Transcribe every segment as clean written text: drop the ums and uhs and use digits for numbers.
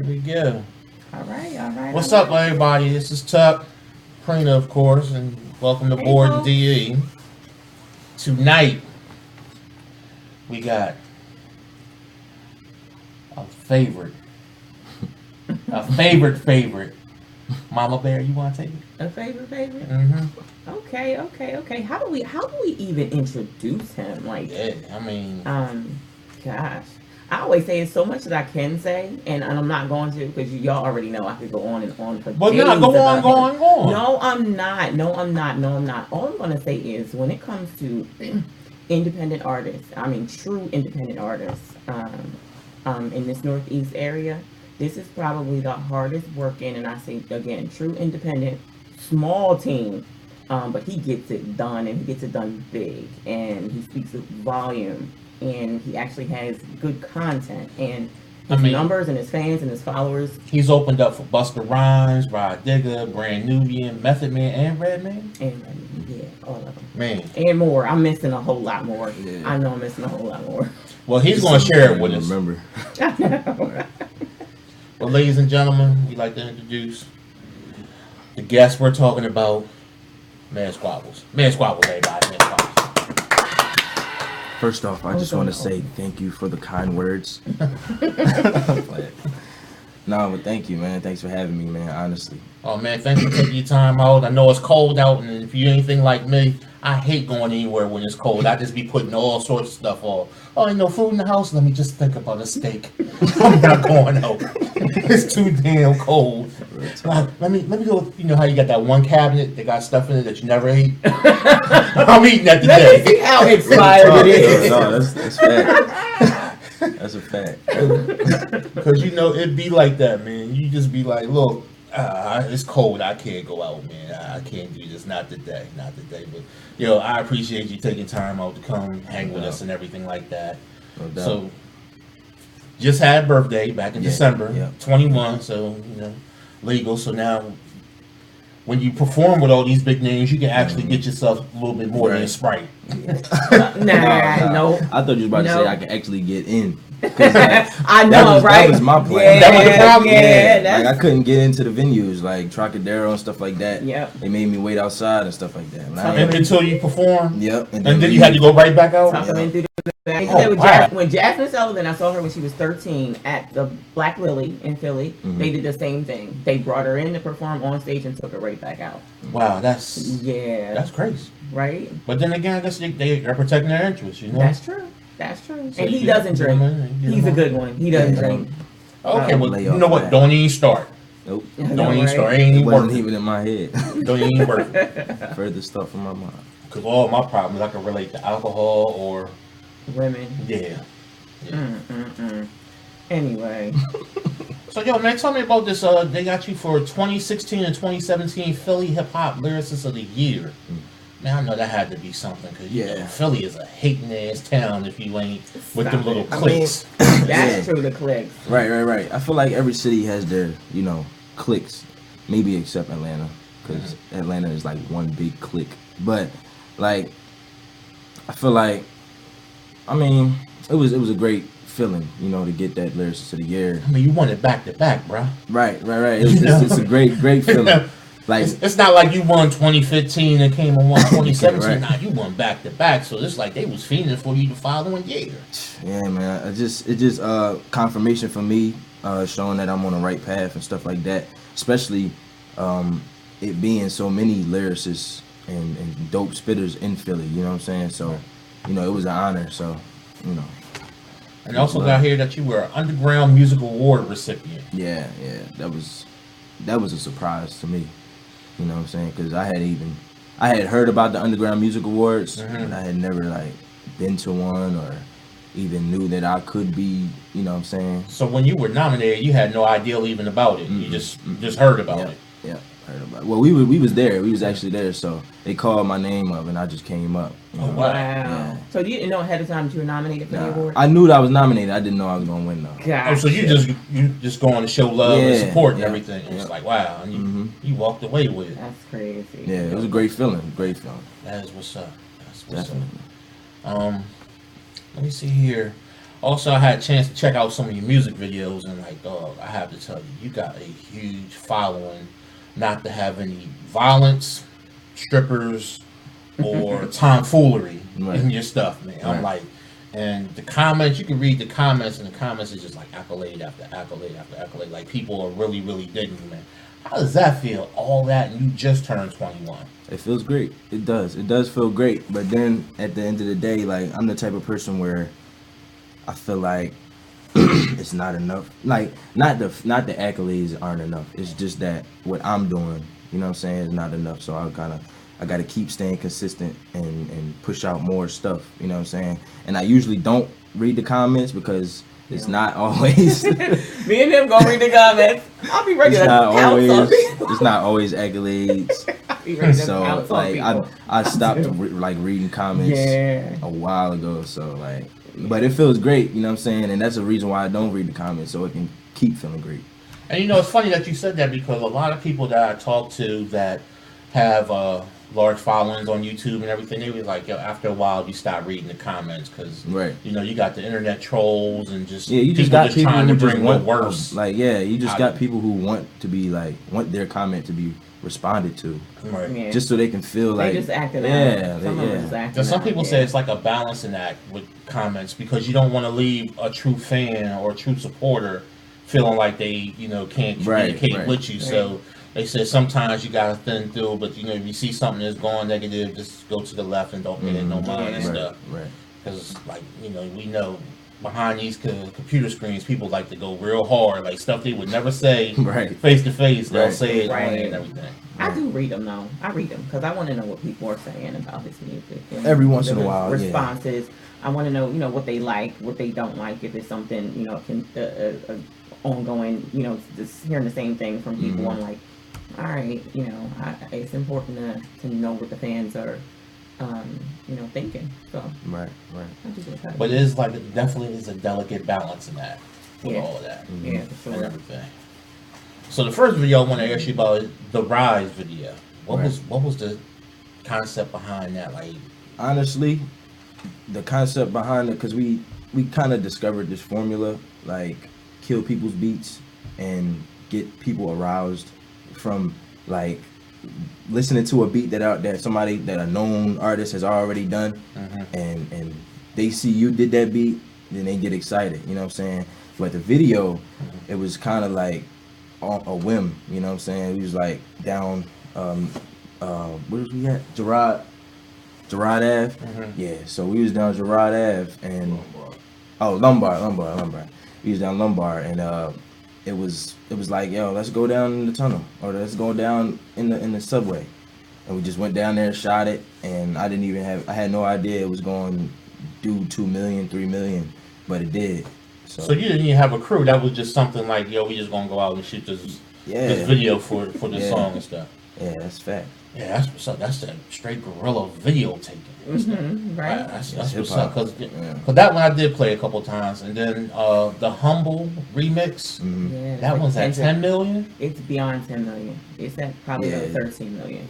Here we go. All right. What's up, everybody? This is Tuck, Prina, of course, and welcome to Board folks. DE. Tonight, we got a favorite. Mama Bear, you want to take it? A favorite? Mm-hmm. Okay. How do we even introduce him? Like, Yeah, I mean, gosh. I always say it's so much that I can say, and I'm not going to because y'all already know I could go on and on for but days. no, go on. No, I'm not. All I'm going to say is when it comes to independent artists, I mean true independent artists, in this Northeast area, this is probably the hardest working, and I say again, true independent, small team, but he gets it done, and he gets it done big, and he speaks with volume. And he actually has good content, and his numbers and his fans and his followers. He's opened up for Busta Rhymes, Rod Digger, Brand Nubian, Method Man, and Redman. And yeah, all of them. Man. And more. I'm missing a whole lot more. Yeah. I know I'm missing a whole lot more. Well, he's going to share it with us. Remember. I know. Well, ladies and gentlemen, we'd like to introduce the guest we're talking about, Mad Squablz. Mad Squablz, everybody. Mad Squablz. First off, I just want to say thank you for the kind words. No, but thank you, man. Thanks for having me, man, honestly. Oh, man, thanks for taking your time out. I know it's cold out, and if you're anything like me, I hate going anywhere when it's cold. I just be putting all sorts of stuff off. Oh, ain't no food in the house? Let me just think about a steak. I'm not going out. It's too damn cold. Let me go. You know how you got that one cabinet that got stuff in it that you never ate? I'm eating that today. Let me see how expired it is. No, that's fact. That's a fact. Because, you know, it'd be like that, man. You just be like, look, it's cold. I can't go out, man. I can't do this. Not today. But, you know, I appreciate you taking time out to come hang with us and everything like that. No doubt. So, just had a birthday back in December, 21, so, you know, legal. So now, when you perform with all these big names, you can actually get yourself a little bit more than a Sprite. No. I thought you was about to say I can actually get in. I know, right? That was my plan. Yeah, That was the problem? Yeah, like I couldn't get into the venues like Trocadero and stuff like that. Yep. They made me wait outside and stuff like that. Until you perform? Yep. And then you had to go right back out? When Jasmine Sullivan, I saw her when she was 13 at the Black Lily in Philly. Mm-hmm. They did the same thing. They brought her in to perform on stage and took her right back out. Wow, that's crazy. Right? But then again, I guess they're protecting their interests, you know? That's true. So and he doesn't drink. He's a good one. He doesn't drink. Okay, well, you know what? Don't even start. Nope. Don't even start. Ain't It even wasn't working. even in my head. Don't even work. Further stuff from my mind. Because all my problems I can relate to alcohol or women. Yeah. Anyway. So, yo, man, tell me about this. They got you for 2016 and 2017 Philly Hip Hop Lyricist of the Year. Man, I know that had to be something because you know, Philly is a hating ass town if you ain't with them little cliques. That's true, the cliques. Right. I feel like every city has their, you know, cliques. Maybe except Atlanta, because Atlanta is like one big clique. But like, I feel like, I mean, it was a great feeling, you know, to get that Lyricist of the Year. I mean, you won it back to back, bro. Right. It's a great feeling. Like, it's not like you won 2015 and came and won 2017. Right. Nah, you won back to back. So it's like they was fiending for you the following year. Yeah, man. It just confirmation for me, showing that I'm on the right path and stuff like that. Especially it being so many lyricists and dope spitters in Philly. You know what I'm saying? So, you know, it was an honor. So, you know. And also got here that you were an Underground Music Award recipient. Yeah. That was a surprise to me. You know what I'm saying? Because I had heard about the Underground Music Awards, but I had never like been to one or even knew that I could be. You know what I'm saying? So when you were nominated, you had no idea even about it. You just heard about it. Yeah, heard about it. Well, we was there. We was actually there. So they called my name up, and I just came up. You know? Oh, wow. Yeah. So you didn't know ahead of time that you were nominated for the award? I knew that I was nominated. I didn't know I was gonna win though. Gotcha. Oh, so you just going to show love and support and everything. And it's like, wow, and you walked away with it. That's crazy. Yeah, it was a great feeling. Great feeling. That is what's up. That's what's Definitely. up. Let me see here. Also, I had a chance to check out some of your music videos, and like, dog, I have to tell you, you got a huge following. Not to have any violence, strippers, or tomfoolery in your stuff, man. I'm like, and the comments, you can read the comments, and the comments is just like accolade after accolade after accolade. Like, people are really, really digging you, man. How does that feel? All that, and you just turned 21. It feels great. It does. It does feel great. But then at the end of the day, like, I'm the type of person where I feel like it's not enough. Like, not the accolades aren't enough. It's just that what I'm doing, you know what I'm saying, is not enough. So I gotta keep staying consistent and push out more stuff, you know what I'm saying? And I usually don't read the comments because it's not always me and him gonna read the comments. I'll be ready to pounce. It's not always accolades. So like I stopped like reading comments a while ago. So like, but it feels great, you know what I'm saying? And that's the reason why I don't read the comments, so it can keep feeling great. And you know, it's funny that you said that, because a lot of people that I talk to that have large followings on YouTube and everything, they was like, yo, after a while you stop reading the comments because you know, you got the internet trolls and just you just got people trying who to bring just what want worse. Like you just got people who want to be like, want their comment to be responded to, just so they can feel like they just acting out. Some people say it's like a balancing act with comments, because you don't want to leave a true fan or a true supporter feeling like they, you know, can't communicate with you. So they said sometimes you gotta thin through, but you know, if you see something that's going negative, just go to the left and don't pay it no mind and stuff. Because like, you know, we know behind these computer screens, people like to go real hard, like stuff they would never say face to face. They'll say it on there and everything. I do read them though. I read them because I want to know what people are saying about his music. And every once in a while, responses. I want to know, you know, what they like, what they don't like. If it's something, you know, ongoing, you know, just hearing the same thing from people. I'm like, all right, you know, it's important to know what the fans are, you know, thinking. So but it is like, it definitely is a delicate balance in that, with all of that, for sure. and everything. So the first video I want to ask you about is the Rise video. What was the concept behind that? Like, honestly, the concept behind it, because we kind of discovered this formula, like kill people's beats and get people aroused from like listening to a beat that somebody that a known artist has already done, and they see you did that beat, then they get excited, you know what I'm saying? But the video, it was kind of like on a whim, you know what I'm saying? We was like down where was we at? Gerard Ave. Yeah, so we was down Gerard Ave and Lombard. We was down Lombard, and it was like, yo, let's go down in the tunnel, or let's go down in the subway. And we just went down there, shot it, and I had no idea it was going to do 2 million, 3 million, but it did. So you didn't even have a crew. That was just something like, yo, we just gonna go out and shoot this video for this song and stuff. Yeah, that's fact. Yeah, that's what's up. That's that straight guerrilla video taking. Right. That's what's up. Because that one I did play a couple times, and then the Humble remix. That one's at 10 million. It's beyond 10 million. It's at probably like 13 million.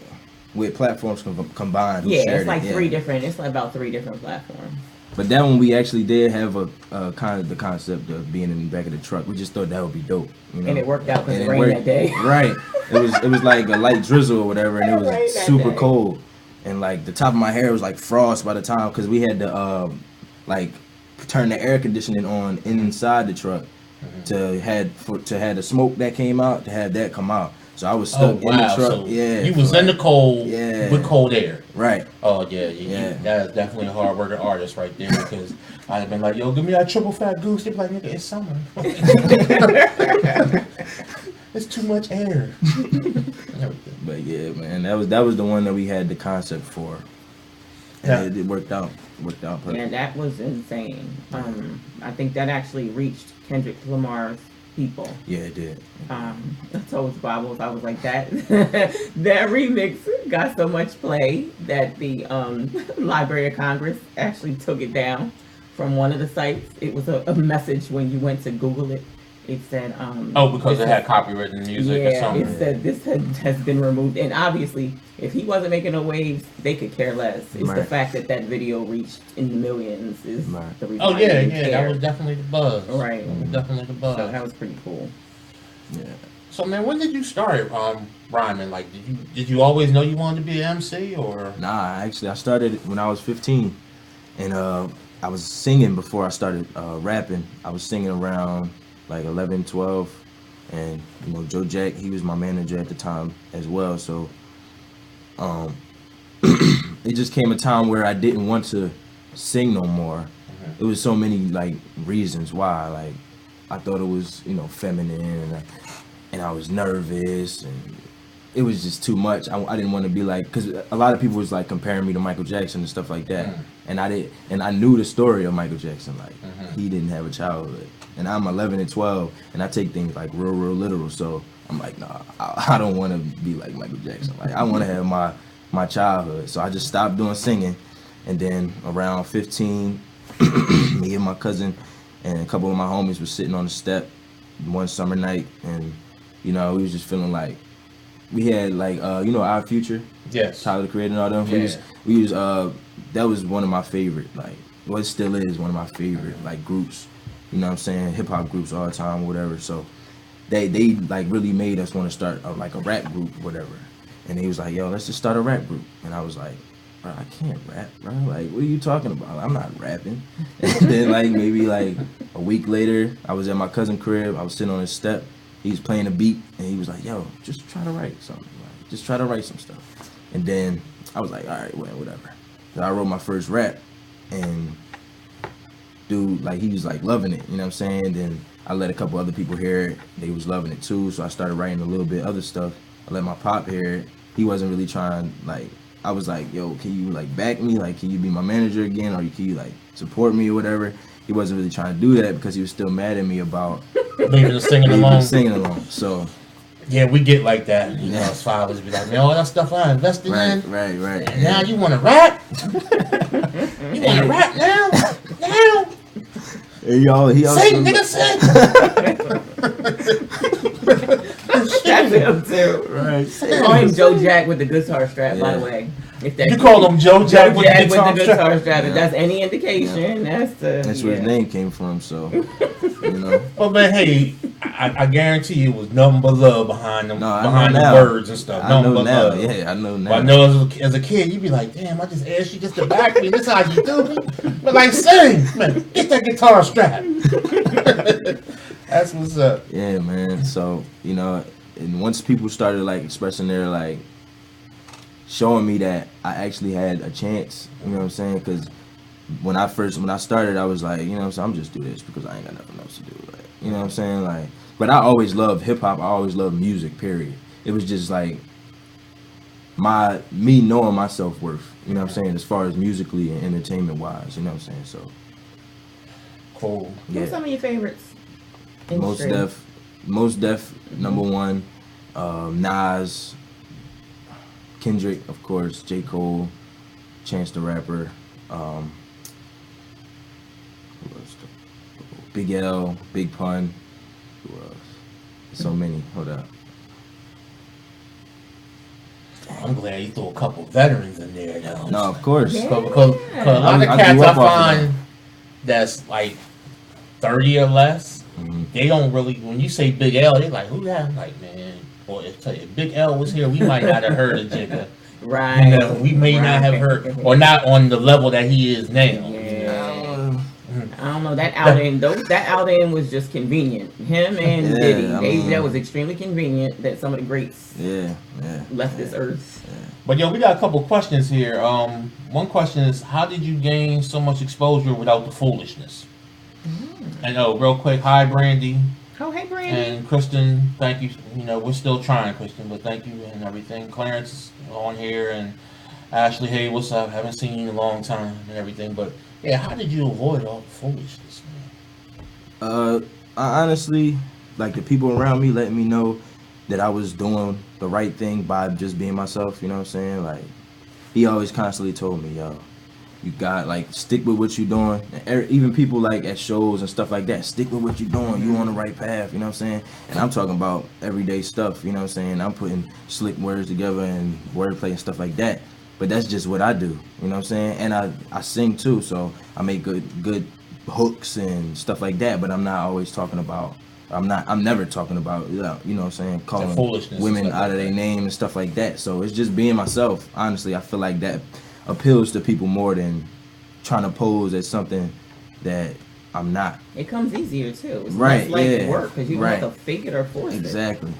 With platforms combined. It's like three different. It's like about 3 different platforms. But that one we actually did have a kind of the concept of being in the back of the truck. We just thought that would be dope, you know? And it worked out because it rained that day. Right. It was like a light drizzle or whatever, and it was super cold. And like the top of my hair was like frost by the time, because we had to like turn the air conditioning on inside the truck to have the smoke that came out, to have that come out. So I was stuck in the truck. So you was in the cold with cold air. Right. Oh yeah. That is definitely a hard working artist right there, because I'd have been like, yo, give me that triple fat goose. They'd be like, nigga, it's summer. It's too much air. But yeah, man, that was the one that we had the concept for. And it worked out. Perfect. And that was insane. I think that actually reached Kendrick Lamar's people. Yeah, it did. I told Squablz, I was like, that remix got so much play that the Library of Congress actually took it down from one of the sites. It was a message when you went to Google it. it said because it had copywritten music or something. It said this has been removed, and obviously if he wasn't making no waves, they could care less. It's the fact that video reached in the millions is the reason. Oh yeah, that was definitely the buzz. Right. That was definitely the buzz. So that was pretty cool. Yeah. So man, when did you start rhyming? Like, did you always know you wanted to be an MC or? Nah, actually, I started when I was 15, and I was singing before I started rapping. I was singing around like 11, 12, and you know, Joe Jack, he was my manager at the time as well. So, it just came a time where I didn't want to sing no more. Mm-hmm. It was so many like reasons why. Like, I thought it was, you know, feminine, and I was nervous, and it was just too much. I didn't want to be like, because a lot of people was like comparing me to Michael Jackson and stuff like that. And I knew the story of Michael Jackson. Like, he didn't have a childhood, and I'm 11 and 12, and I take things like real literal. So I'm like, nah, I don't want to be like Michael Jackson. Like, I want to have my childhood. So I just stopped doing singing, and then around 15, me and my cousin and a couple of my homies were sitting on the step one summer night, and you know, we was just feeling like we had like you know, Our Future, yes, Tyler the Creator and all them. Yeah. We was that was one of my favorite, like, well, it still is one of my favorite like groups, you know what I'm saying, hip hop groups all the time, whatever. So they like really made us want to start like a rap group, whatever. And he was like, yo, let's just start a rap group. And I was like, bro, I can't rap, bro. Like, what are you talking about? I'm not rapping. And then like maybe like a week later, I was at my cousin's crib. I was sitting on his step. He was playing a beat, and he was like, yo, just try to write something. Like, just try to write some stuff. And then I was like, all right, well, whatever. So I wrote my first rap, and dude, like, he was like loving it, you know what I'm saying? Then I let a couple other people hear it. They was loving it too, so I started writing a little bit other stuff. I let my pop hear it. He wasn't really trying, like, I was like, yo, can you like back me? Like, can you be my manager again? Or can you like support me or whatever? He wasn't really trying to do that because he was still mad at me about leaving the singing alone. So yeah, we get like that. You know, as fathers be like, man, all that stuff I invested in. Right. And now you want to rap? You want to rap now? Now? He also sing, nigga, sing. That's him too. Right. Call him Joe Jack with the guitar strap, by the way. If that You call him Joe Jack with the guitar strap. If that's any indication, that's where his name came from. So, you know. Well, man, hey, I guarantee you it was nothing but love behind them, behind the words and stuff. I know but now. love. Yeah, I know now. But I know as a kid, you'd be like, damn, I just asked you just to back me. This how you do me. But like, sing, man, get that guitar strap. That's what's up. Yeah, man. So, you know, and once people started like expressing their like, showing me that I actually had a chance, you know what I'm saying? Because when I started, I was like, you know what I'm saying, I'm just do this because I ain't got nothing else to do. Like, you know what I'm saying? Like, but I always loved hip hop. I always loved music, period. It was just like me knowing my self-worth, you know what I'm saying, as far as musically and entertainment wise, you know what I'm saying? So cool. Yeah. Who's some of your favorites? Most Def, number one. Nas, Kendrick, of course, J. Cole, Chance the Rapper, who else? Big L, Big Pun, who else? So many. Hold up. I'm glad you threw a couple veterans in there, though. No, of course. Yeah. Because a lot of cats I find that's like 30 or less, they don't really, when you say Big L, they're like, who that? Like, man, boy, if Big L was here, we might not have heard of Jigga. Right. You know, we may not have heard, or not on the level that he is now. Yeah. I don't know, that outing was just convenient. Him and Diddy, that was extremely convenient that some of the greats left this earth. Yeah. But yo, we got a couple questions here. One question is, how did you gain so much exposure without the foolishness? And real quick, hi Brandy. Oh, hey Brandy. And Kristen, thank you. You know, we're still trying, Kristen, but thank you and everything. Clarence is on here, and Ashley, hey, what's up? Haven't seen you in a long time and everything. But yeah, how did you avoid all the foolishness, man? I honestly, like, the people around me letting me know that I was doing the right thing by just being myself. You know what I'm saying? Like, he always constantly told me, yo, You got like stick with what you're doing. Even people like at shows and stuff like that, stick with what you're doing. You on the right path, you know what I'm saying? And I'm talking about everyday stuff, you know what I'm saying? I'm putting slick words together and wordplay and stuff like that. But that's just what I do, you know what I'm saying? And I sing too, so I make good hooks and stuff like that. But I'm not always talking about. I'm never talking about, you know what I'm saying, calling women out of their name and stuff like that. So it's just being myself. Honestly, I feel like that appeals to people more than trying to pose as something that I'm not. It comes easier too. It's Right, less like work because you don't have to fake it or force it. Exactly.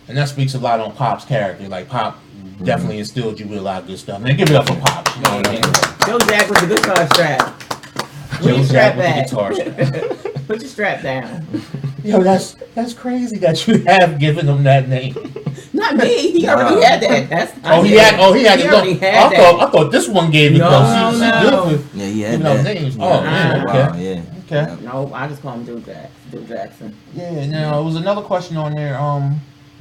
And that speaks a lot on Pop's character. Like Pop definitely instilled you with a lot of good stuff. Man, give it up for Pop. You know what I mean? Joe Jack with the guitar strap. Joe Jack with the guitar strap. Put your strap down. Yo, that's crazy that you have given him that name. Not me. He already had that. He had it. I thought this one gave it. No. Yeah, he had that. that. Names. Oh, man. Okay. Wow, yeah. Okay. No, I just call him Joe Jackson. Yeah. Now, there was another question on there.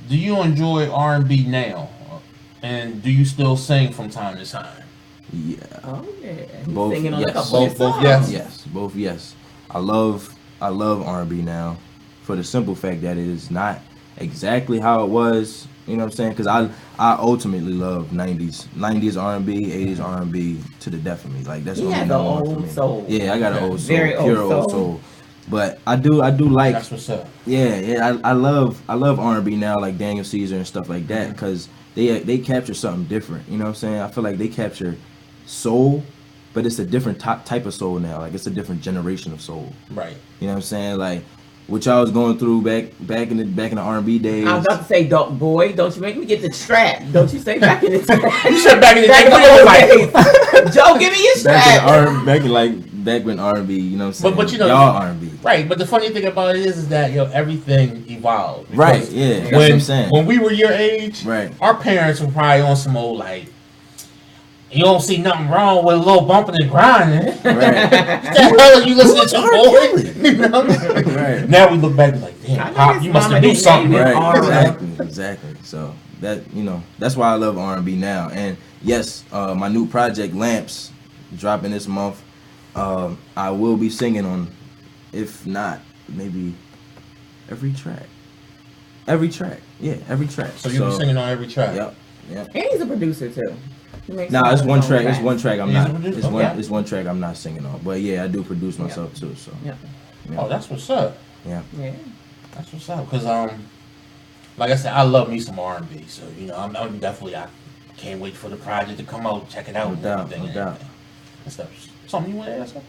Do you enjoy R&B now, and do you still sing from time to time? Yeah. Oh yeah. He's both. Singing on Yes. a couple of songs. Yes. Both. Yes. I love R&B now, for the simple fact that it is not exactly how it was. You know what I'm saying? Because I ultimately love 90s R&B, 80s R&B to the death of me. Like that's only the old soul. Yeah, I got an old soul, very pure old soul. But I do like. That's what's up. Yeah. I love R&B now, like Daniel Caesar and stuff like that, because they capture something different. You know what I'm saying? I feel like they capture soul, but it's a different type of soul now. Like it's a different generation of soul. Right. You know what I'm saying? Like what y'all was going through back in the R&B days. I was about to say, don't you make me get the strap. Don't you say back in the day. You said back in the day. Joe, give me your strap. Back when R&B, you know what I'm saying? But you know, y'all R&B. Right, but the funny thing about it is that everything evolved. Right, yeah. That's what I'm saying. When we were your age, right, our parents were probably on some old like, you don't see nothing wrong with a little bumping and grinding. Right. What the hell are you listening to, boy? You know? Right. Now we look back and like, damn, Pop, you must have do something. Right. Exactly. So that's why I love R&B now. And yes, my new project Lamps dropping this month. I will be singing on, if not, maybe every track. Yeah, every track. So you'll be singing on every track. Yep. And he's a producer too. Nah, it's one track. It's one track. I'm not. It's one track I'm not singing on. But yeah, I do produce myself too. So. Yeah. Oh, that's what's up. Yeah. That's what's up. Cause like I said, I love me some R&B. So I'm definitely I can't wait for the project to come out. Check it out. No doubt. Something you want to ask her?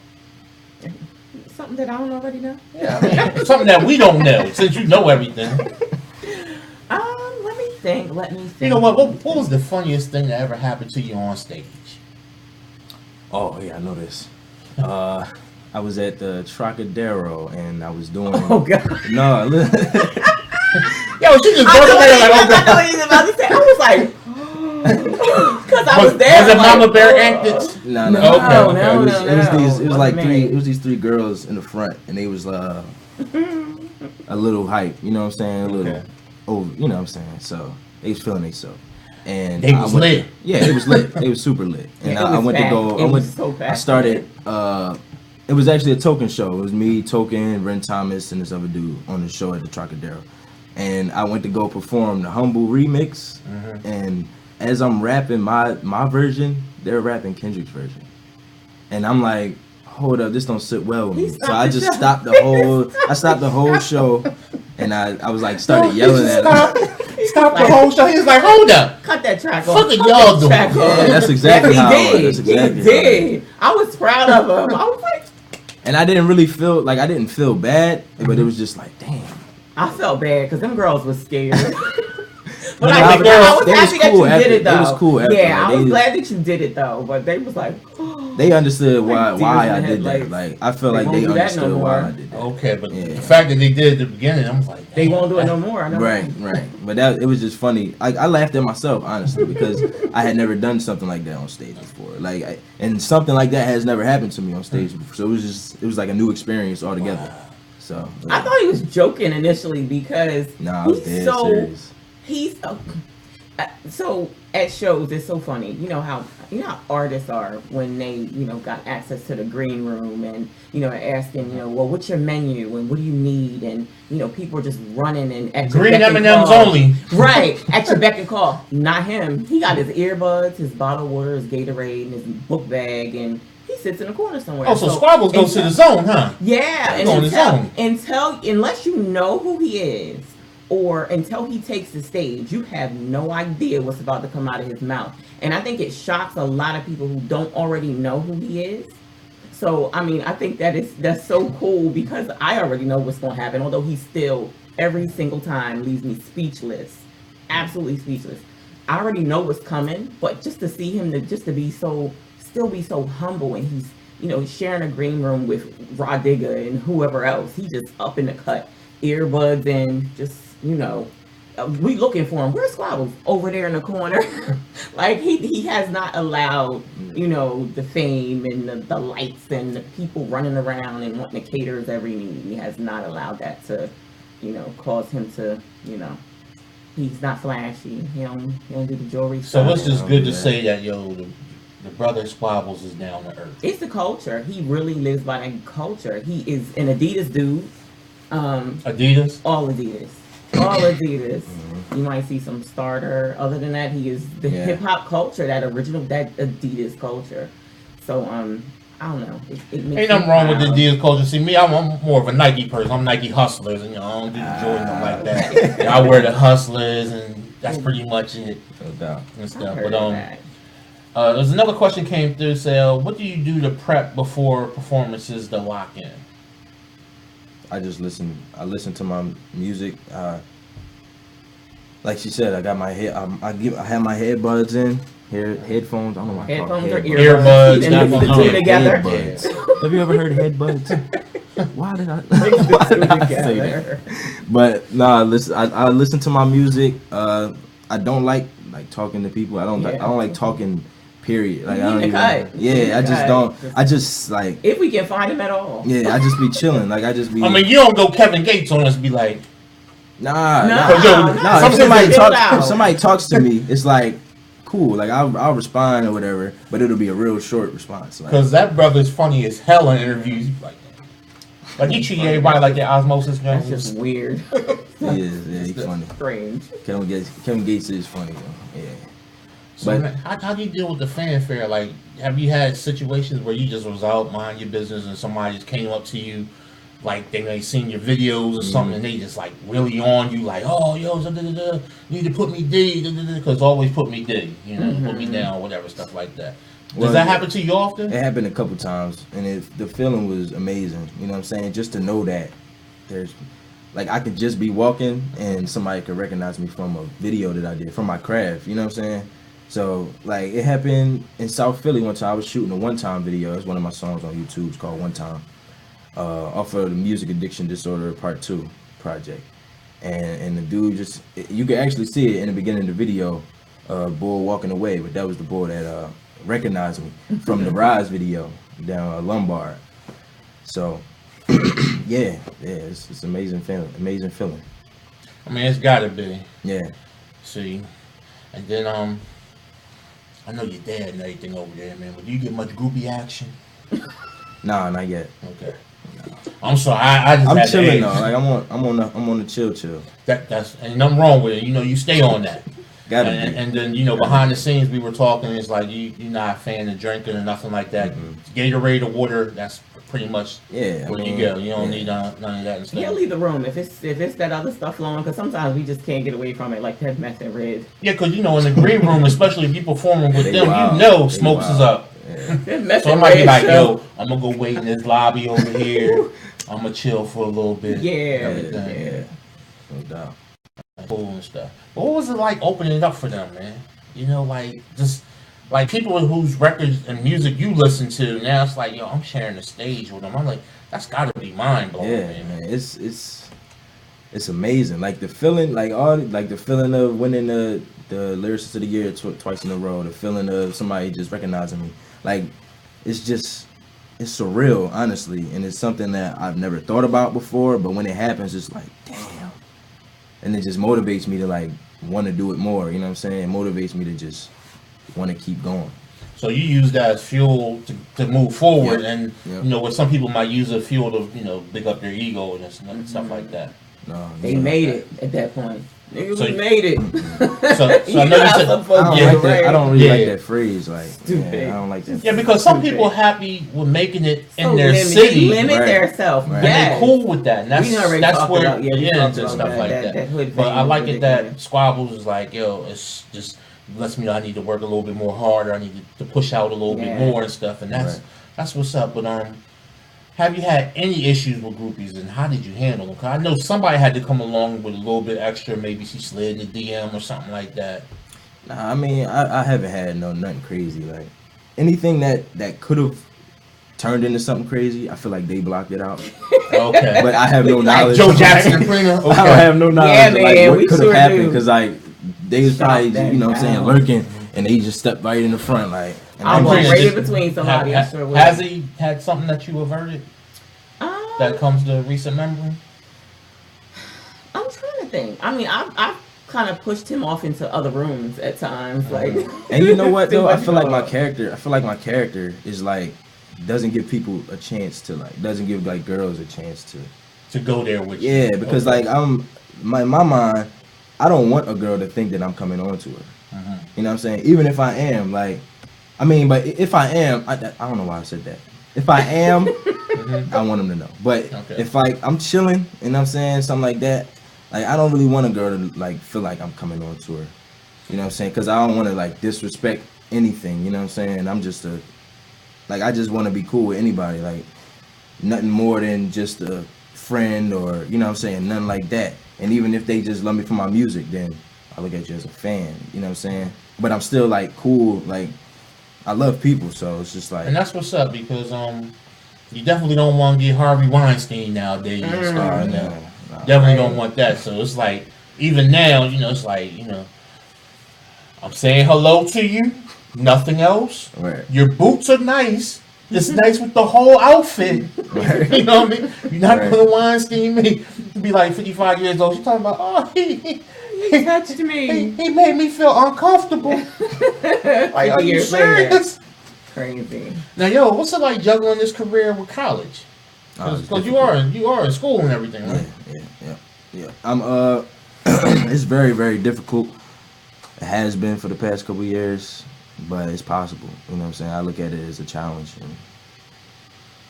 Something that I don't already know. Yeah, I mean, something that we don't know, since you know everything. Let me think. You know what was the funniest thing that ever happened to you on stage? Oh yeah, I know this. I was at the Trocadero and I was doing. Oh God. No. Yo, she just broke away like, oh God. I know what he's about to say. I was like, because I was there. Was it Mama Bear acted? No. It was these three girls in the front, and they was a little hype. You know what I'm saying? A little over. You know what I'm saying? So they was feeling themselves. And they was lit. Yeah, it was lit. It was super lit. And I went to go. I started. It was actually a token show. It was me, Token, Ren Thomas, and this other dude on the show at the Trocadero. And I went to go perform the Humble remix. Mm-hmm. And as I'm rapping my version, they're rapping Kendrick's version. And I'm like, hold up, this don't sit well with me. So I just stopped the whole show. And I was like, started yelling at him. Stop the whole show. He was like, hold up. Cut that track off. What the y'all doing? Yeah, that's exactly how it was. He did. I was proud of him. I was like. And I didn't really feel bad, but it was just like, damn. I felt bad because them girls was scared. But I was happy that you did it though. It was cool after. Yeah, I was glad that you did it though. But they was like, they understood why I did that. Like I feel like they understood why I did that. Okay, but the fact that they did at the beginning, I was like, they won't do it no more. Right. But it was just funny. I laughed at myself honestly because I had never done something like that on stage before. And something like that has never happened to me on stage before. So it was like a new experience altogether. Wow. So yeah. I thought he was joking initially because I was dead serious. So at shows, it's so funny. You know how artists are when they got access to the green room and asking well, what's your menu and what do you need, and people are just running and at your Green beck and M&Ms call. only. Right, at your beck and call. Not him. He got his earbuds, his bottled water, his Gatorade, and his book bag, and he sits in a corner somewhere. Oh, so Squabble's goes to the zone, huh? Yeah, He's on his own. unless you know who he is, or until he takes the stage, you have no idea what's about to come out of his mouth. And I think it shocks a lot of people who don't already know who he is. So, I mean, I think that's so cool because I already know what's going to happen, although he still, every single time, leaves me speechless. Absolutely speechless. I already know what's coming, but just to see him, still be so humble, and he's, sharing a green room with Rod Digger and whoever else. He just up in the cut, earbuds and just, we looking for him. Where's Squabble's? Over there in the corner. Like he has not allowed, the fame and the lights and the people running around and wanting to cater his every need. He has not allowed that to, cause him to, he's not flashy. He don't do the jewelry So stuff. it's just good to say that the brother Squabble's is down to earth. It's the culture. He really lives by that culture. He is an Adidas dude. Adidas? All Adidas. All Adidas. You might see some starter. Other than that, he is the hip hop culture, that Adidas culture. So I don't know. It makes Ain't nothing wrong with the Adidas culture. See, me, I'm more of a Nike person. I'm Nike Hustlers, and I don't do the Jordan like that. I wear the Hustlers, and that's pretty much it. No doubt. And stuff. I heard But that. there's another question came through. Say, what do you do to prep before performances to lock in? I listen to my music. Like she said, I got my head. I have my headbuds in. Headphones. I don't know why I call Headphones it or Earbuds, And listen to the two together. Headbuds. Have you ever heard headbuds? Why did I? Mix the two Why did I say together. that? But no, I listen to my music. I don't like talking to people. I don't like talking. Period. Like You I don't need even. to cut. You need Yeah, I to just cut. don't. I just like. If we can find him at all. Yeah, I just be chilling. Like I just be. I mean, you don't go Kevin Gates on us and be like, Nah. No, If somebody talks to me, it's like cool. Like I'll respond or whatever, but it'll be a real short response. Like, because that brother's funny as hell in interviews. Like he treat everybody like their osmosis. That's just weird. he is. Yeah, he's funny. Strange. Kevin Gates is funny though. Yeah. So But- how do you deal with the fanfare? Like, have you had situations where you just was out mind your business and somebody just came up to you, like they may seen your videos or something, and they just like really on you, like, oh yo, you need to put me D, because always put me D, put me down, whatever stuff like that. Does that happen to you often? It happened a couple times, and the feeling was amazing. You know what I'm saying? Just to know that there's, like, I could just be walking and somebody could recognize me from a video that I did, from my craft. You know what I'm saying? So, like, it happened in South Philly one time. I was shooting a One Time video. It's one of my songs on YouTube. It's called One Time. Off of the Music Addiction Disorder Part 2 project. And the dude just, you can actually see it in the beginning of the video, bull walking away, but that was the bull that recognized me from the Rise video down Lombard. So, yeah, it's amazing feeling. I mean, it's gotta be. Yeah. See, and then I know your dad and everything over there, man. But do you get much groupie action? Nah, not yet. Okay. I'm sorry. I just I'm had to chilling though. ask. Like I'm on the chill. That's ain't nothing wrong with it. You stay on that. Gotta And be. then behind the scenes we were talking. It's like you're not a fan of drinking or nothing like that. Gatorade or water. That's pretty much Yeah. where you go. You don't need none of that and stuff. He'll leave the room if it's that other stuff flowing, because sometimes we just can't get away from it, like that meth and red. Yeah, because in the green room, especially if you performing with They them, wild. Smokes They is wild. up. Yeah. That meth So I and might be red like, show. yo, I'm gonna go wait in this lobby over here. I'm gonna chill for a little bit. Yeah, everything. yeah. No doubt. Cool and stuff. But what was it like opening it up for them, man? Like just like people whose records and music you listen to. Now it's like, yo, I'm sharing the stage with them. I'm like, that's gotta be mind blowing, Yeah, man. man. It's amazing. Like the feeling, the feeling of winning the Lyricist of the Year twice in a row. The feeling of somebody just recognizing me. Like it's surreal, honestly, and it's something that I've never thought about before. But when it happens, it's like, damn, and it just motivates me to like want to do it more. You know what I'm saying? It motivates me to just want to keep going. So you use that as fuel to move forward, and Yep. you know, what some people might use as fuel to, you know, big up their ego and stuff like that. No, They made it at that point. Nigga, So- we made it. So I know you said, I don't, I don't really Yeah. like that phrase. Like, Stupid. yeah, I don't like that. yeah, because some people are happy with making it in their They city, limit Right. their self. Right. and Yes. they cool with that, and that's We already that's talked where about- yeah, we it talked ends and about stuff like that. that hood But thing I like was it that ridiculous. Squabbz is like, yo, it's just lets me know I need to work a little bit more harder. I need to push out a little bit Yeah. more and stuff, and that's what's up. But have you had any issues with groupies, and how did you handle them? 'Cause I know somebody had to come along with a little bit extra. Maybe she slid in the DM or something like that. Nah, I mean, I haven't had nothing crazy. Like anything that could have turned into something crazy, I feel like they blocked it out. Okay. But I have no Like knowledge. Joe Jackson and Prina. I Okay. don't have no knowledge Yeah, of man, like we what could have sure happened do. because like they was Stop probably that you know what I'm saying now. lurking and they just stepped right in the front like. And I'm I'm going pretty right just- in between somebody. I sure will. Has he had something that you averted Um, that comes to recent memory? I'm trying to think. I mean, I've kind of pushed him off into other rooms at times. Like, And you know what too though? I much feel like going my on. character is like doesn't give people a chance to like doesn't give like girls a chance to To go there with you? yeah because Okay. like I'm my mind I don't want a girl to think that I'm coming on to her. Mhm. You know what I'm saying? Even if I am like I mean but if I am I don't know why I said that. If I am I want them to know. But Okay. if like I'm chilling, you know what I'm saying, something like that, like I don't really want a girl to like feel like I'm coming on to her. You know what I'm saying? Because I don't want to like disrespect anything. You know what I'm saying? I'm just I just want to be cool with anybody. Like nothing more than just a friend or you know what I'm saying, nothing like that. And even if they just love me for my music, then I look at you as a fan. You know what I'm saying? But I'm still like cool. Like I love people, so it's just like. And that's what's up because you definitely don't want to get Harvey Weinstein nowadays. Nah, Definitely don't want that. So it's like even now, you know, it's like, you know, I'm saying hello to you, nothing else. Right. Your boots are nice. It's nice with the whole outfit. Right. You know what I mean? You're not Right. gonna Weinstein me to be like 55 years old. You're talking about, oh, he touched me. he made me feel uncomfortable. Like, are 50 you years later. serious? Crazy. Now, yo, what's it like juggling this career with college? Oh, it's Because difficult. you are in school and everything, right? Yeah. I'm it's very, very difficult. It has been for the past couple years, but it's possible. You know what I'm saying? I look at it as a challenge. And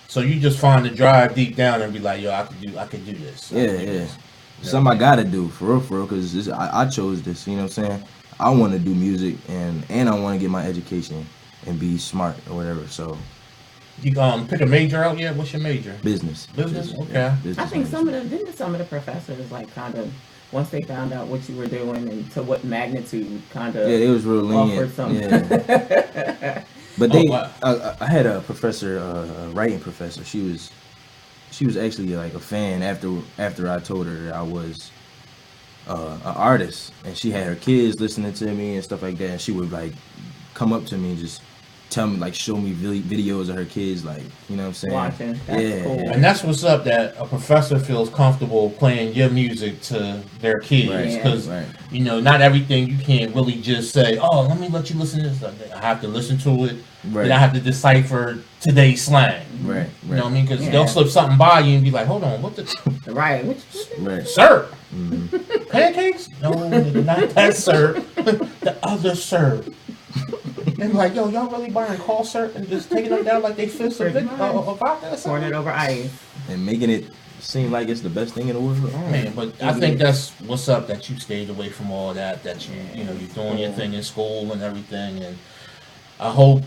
So you just find the drive deep down and be like, yo, I could do this. I yeah, could do yeah. this. Something I gotta do for real, because I chose this. You know what I'm saying? I want to do music and I want to get my education and be smart or whatever. So You pick a major out yet? What's your major? business. Business? Okay. Yeah, I business think some management. of the professors like kind of once they found out what you were doing and to what magnitude kind of Yeah, they was real offered lenient. something. Yeah. But Oh, they, wow. I had a professor, a writing professor. She was actually like a fan after I told her that I was an artist, and she had her kids listening to me and stuff like that. And she would like come up to me and just tell me, like, show me videos of her kids, like, you know what I'm saying? Watching. That's cool. And that's what's up, that a professor feels comfortable playing your music to their kids. Right, Because, right. you know, not everything you can't really just say, oh, let me let you listen to this. I have to listen to it. Right. And I have to decipher today's slang. Right, You know what I mean? Because Yeah. they'll slip something by you and be like, hold on, what the... Right. Which, Right. Syrup? Mhm. Pancakes? No, not that syrup. The other syrup. And like, yo, y'all really buying call syrup and just taking them down like they fist of Pretty much. vodka or pouring something? it over ice. And making it seem like it's the best thing in the world. Man, but I think that's what's up, that you stayed away from all that, that you know, you're doing your thing in school and everything, and I hope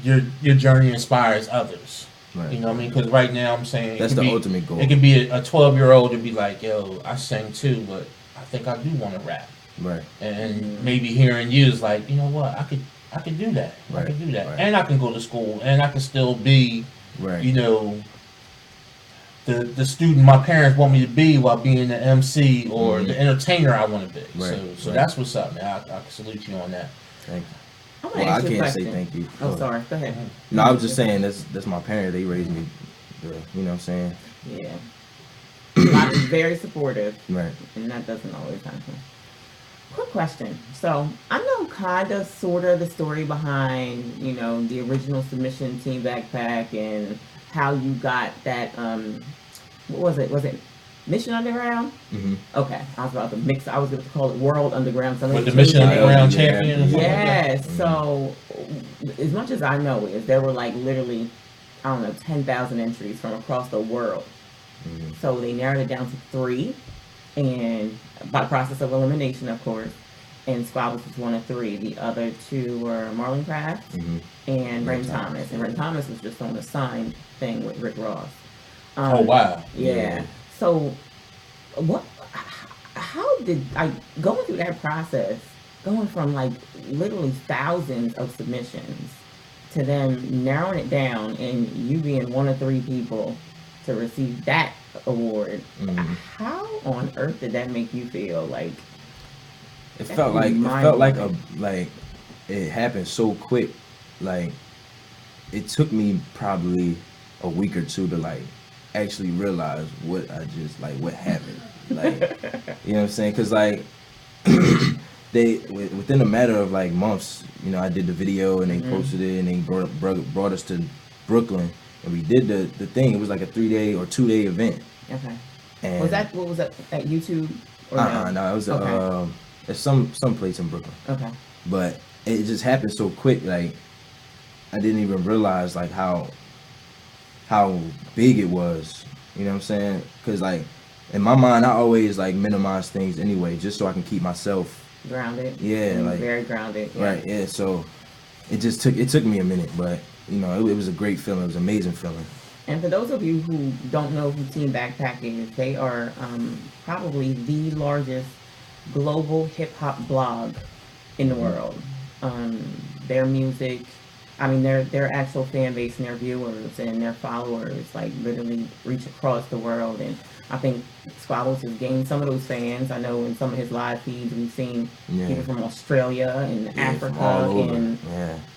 your journey inspires others. Right. You know what I mean? Because right now I'm saying That's the ultimate goal. It could be a 12-year-old to be like, yo, I sing too, but I think I do want to rap. Right. And maybe hearing you is like, you know what, I could do that. I Right, could do that. right. And I can go to school and I can still be, Right. you know, the student my parents want me to be while being the MC or Mhm. the entertainer I want to be. Right, So right. that's what's up, man. I salute you on that. Thank you. I'm gonna Well, I ask you a can't say question. thank you. Oh, sorry. Go ahead. No, I was just saying that's my parents. They raised me. You know what I'm saying? Yeah. I'm very supportive, Right. and that doesn't always happen. Quick question. So I know kind of, sort of the story behind, the original submission Team Backpack and how you got that. What was it? Was it Mission Underground? Mm-hmm. Okay, I was about to mix. I was going to call it World Underground. With the Mission Underground champion. Yes. So as much as I know is there were like literally, I don't know, 10,000 entries from across the world. Mm-hmm. So they narrowed it down to 3, and by process of elimination, of course. And Squablz was one of 3. The other 2 were Marlon Craft and Ren Thomas. And Ren Thomas was just on the signed thing with Rick Ross. Oh wow! Yeah. So, what? How did I going through that process? Going from like literally thousands of submissions to them narrowing it down, and you being one of 3 people to receive that award. How on earth did that make you feel? Like it felt like it happened so quick. Like it took me probably a week or 2 to like actually realize what I just like what happened. Like you know what I'm saying? Because like they within a matter of like months, I did the video and they posted it and they brought us to Brooklyn. And we did the thing. It was like a 3-day or 2-day event. Okay. And what was that at YouTube? Or no, it was at some place in Brooklyn. Okay. But it just happened so quick. Like I didn't even realize like how big it was. You know what I'm saying? Because like in my mind, I always like minimize things anyway, just so I can keep myself grounded. Yeah, like very grounded. Yeah. Right. Yeah. So it took me a minute, but. It was a great feeling. It was an amazing feeling. And for those of you who don't know who Team Backpack is, they are probably the largest global hip-hop blog in the world. Their music, their actual fan base and their viewers and their followers, like, literally reach across the world. And I think Squablz has gained some of those fans. I know in some of his live feeds we've seen people from Australia and Africa and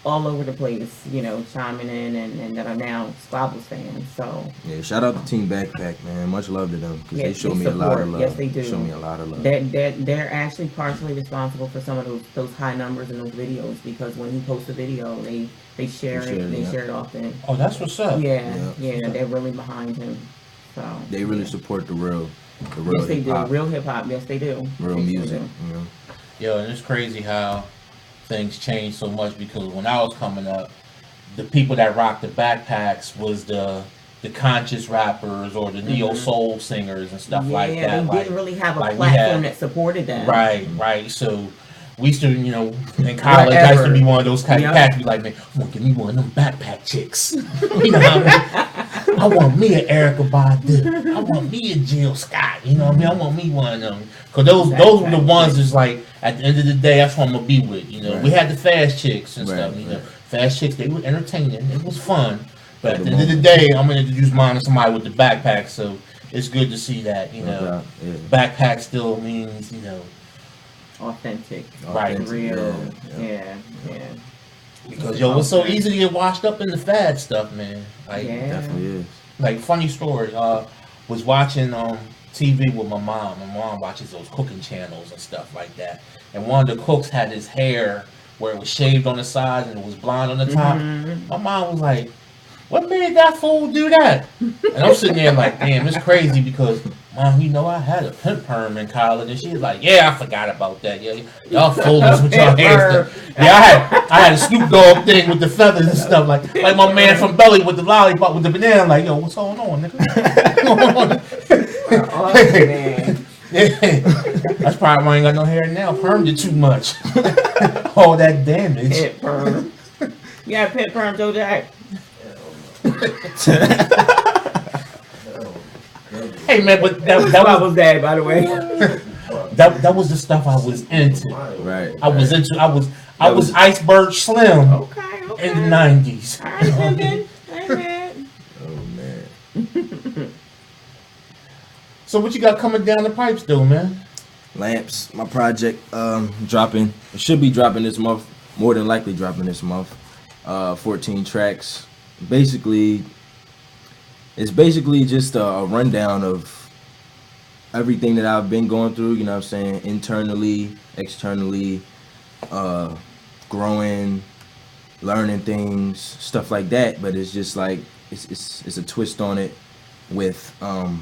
all over the place, chiming in and that are now Squablz fans. So yeah, shout out to Team Backpack, man. Much love to them because they show me a lot of love. Yes, they do. Show me a lot of love. They're actually partially responsible for some of those high numbers in those videos because when he posts a video, they share it. They share it often. Oh, that's what's up. Yeah, they're really behind him. So they really support the real yes, they hip-hop. do. Real hip hop, yes, they do. Real music. Yo, and it's crazy how things change so much because when I was coming up, the people that rocked the backpacks was the conscious rappers or the neo soul singers and stuff like that. Yeah, they didn't really have a platform that supported them. Right. So we used to, in college, I used to be one of those kind of cats. Be like, man, give me one of them backpack chicks. You know what I mean? I want me an Erykah Badu. I want me a Jill Scott. You know what I mean? I want me one of them. Because those were the ones that's like, at the end of the day, that's what I'm going to be with. We had the fast chicks and stuff. Fast chicks, they were entertaining. It was fun. But at the end of the day, I'm going to introduce mine to somebody with the backpack. So it's good to see that, backpack still means, authentic. Right. Real. Yeah. Because it's so easy to get washed up in the fad stuff, man. Like, it definitely is. Like, funny story. Was watching TV with my mom. My mom watches those cooking channels and stuff like that. And one of the cooks had his hair where it was shaved on the sides and it was blonde on the top. My mom was like, "What made that fool do that?" And I'm sitting there like, damn, it's crazy because, Mom, I had a pimp perm in college, and she was like, "Yeah, I forgot about that. Yeah, y'all foolish with y'all hair stuff." Yeah, I had a Snoop Dogg thing with the feathers and stuff like my man from Belly with the lollipop with the banana. Like, yo, what's going on, nigga? Man. That's probably why I ain't got no hair now. Permed it too much. All that damage. Pit perm. You got pit perm, Joe Jack? Hey man, but that was dad, by the way. that was the stuff I was into. Right. I was Iceberg Slim. Okay. In the 90s. All right, then. Amen. Oh man. So what you got coming down the pipes, though, man? Lamps, my project, dropping. It should be dropping this month. More than likely dropping this month. 14 tracks. It's basically just a rundown of everything that I've been going through, you know what I'm saying, internally, externally, growing, learning things, stuff like that. But it's just like it's a twist on it with my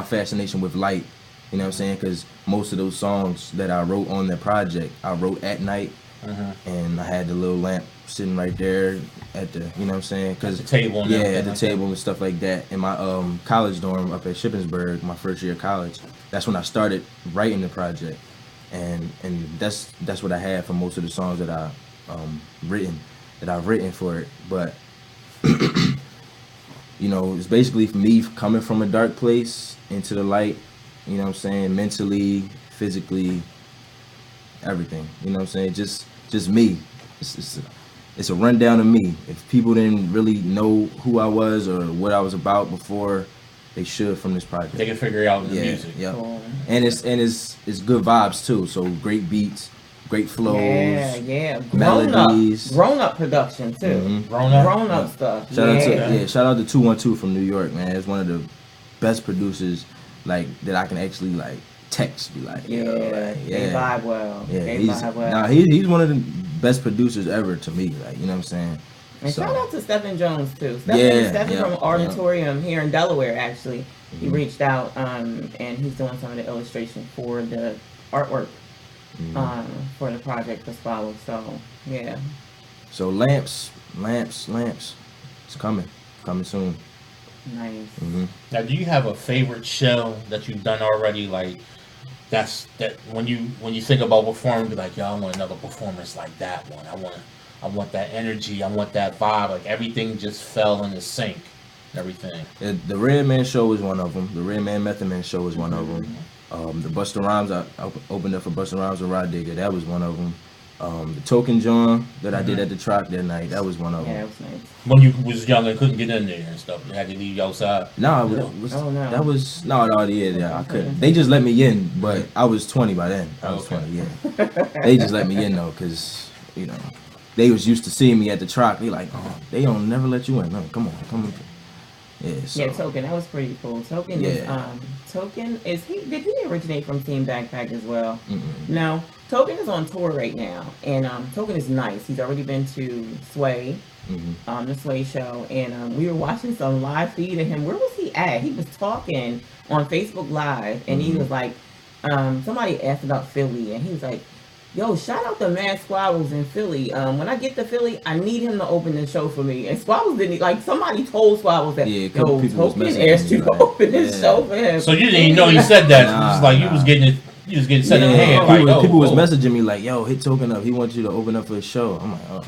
fascination with light. You know what I'm saying? Because most of those songs that I wrote on the project, I wrote at night, and I had the little lamp sitting right there at the, you know what I'm saying? Cause, at the table. And at the table and stuff like that. In my college dorm up at Shippensburg, my first year of college, that's when I started writing the project, and that's what I had for most of the songs that I've written for it. But you know, it's basically for me coming from a dark place into the light. You know what I'm saying? Mentally, physically, everything. You know what I'm saying? Just me. It's a rundown of me. If people didn't really know who I was or what I was about before, they should from this project. They can figure it out in the music. Yeah. Cool. And it's good vibes too. So great beats, great flows. Yeah. Melodies. Grown up production too. Grown up stuff. Shout out to 212 from New York, man. It's one of the best producers like that I can actually like text, be like, they vibe well. He's one of the best producers ever to me, like, you know what I'm saying? And shout out to Stephen Jones too. Stephen from Auditorium here in Delaware, actually. He reached out and he's doing some of the illustration for the artwork for the project for Squablz. So yeah. So lamps. It's coming soon. Nice. Now, do you have a favorite show that you've done already? Like that when you think about performing, be like, yo, I want another performance like that one. I want that energy. I want that vibe. Like everything just fell in the sync. Everything. The Red Man show was one of them. The Red Man Method Man show was one of them. The Busta Rhymes, I opened up for Busta Rhymes and Rod Digger. That was one of them. The Token John that I did at the Troc that night, that was one of them. Yeah, that was nice. When you was young and couldn't get in there and stuff, you had to leave outside. I couldn't. They just let me in, but I was 20 by then. I was 20, yeah. They just let me in though, cause you know, they was used to seeing me at the Troc. They like, oh, they don't never let you in. No, come on. Yeah, so. Yeah, Token, that was pretty cool. Token is did he originate from Team Backpack as well? No. Token is on tour right now, and Token is nice. He's already been to Sway, the Sway show, and we were watching some live feed of him. Where was he at? He was talking on Facebook Live, and he was like, somebody asked about Philly, and he was like, yo, shout out to Mad Squablz in Philly. When I get to Philly, I need him to open the show for me. And Squablz didn't, like, somebody told Squablz that, yo, Token asked you to open this show for him. So you didn't even know you said that. It was like you was getting it. You was getting set in the hand. People was messaging me like, yo, hit Token up. He wants you to open up for his show. I'm like, oh.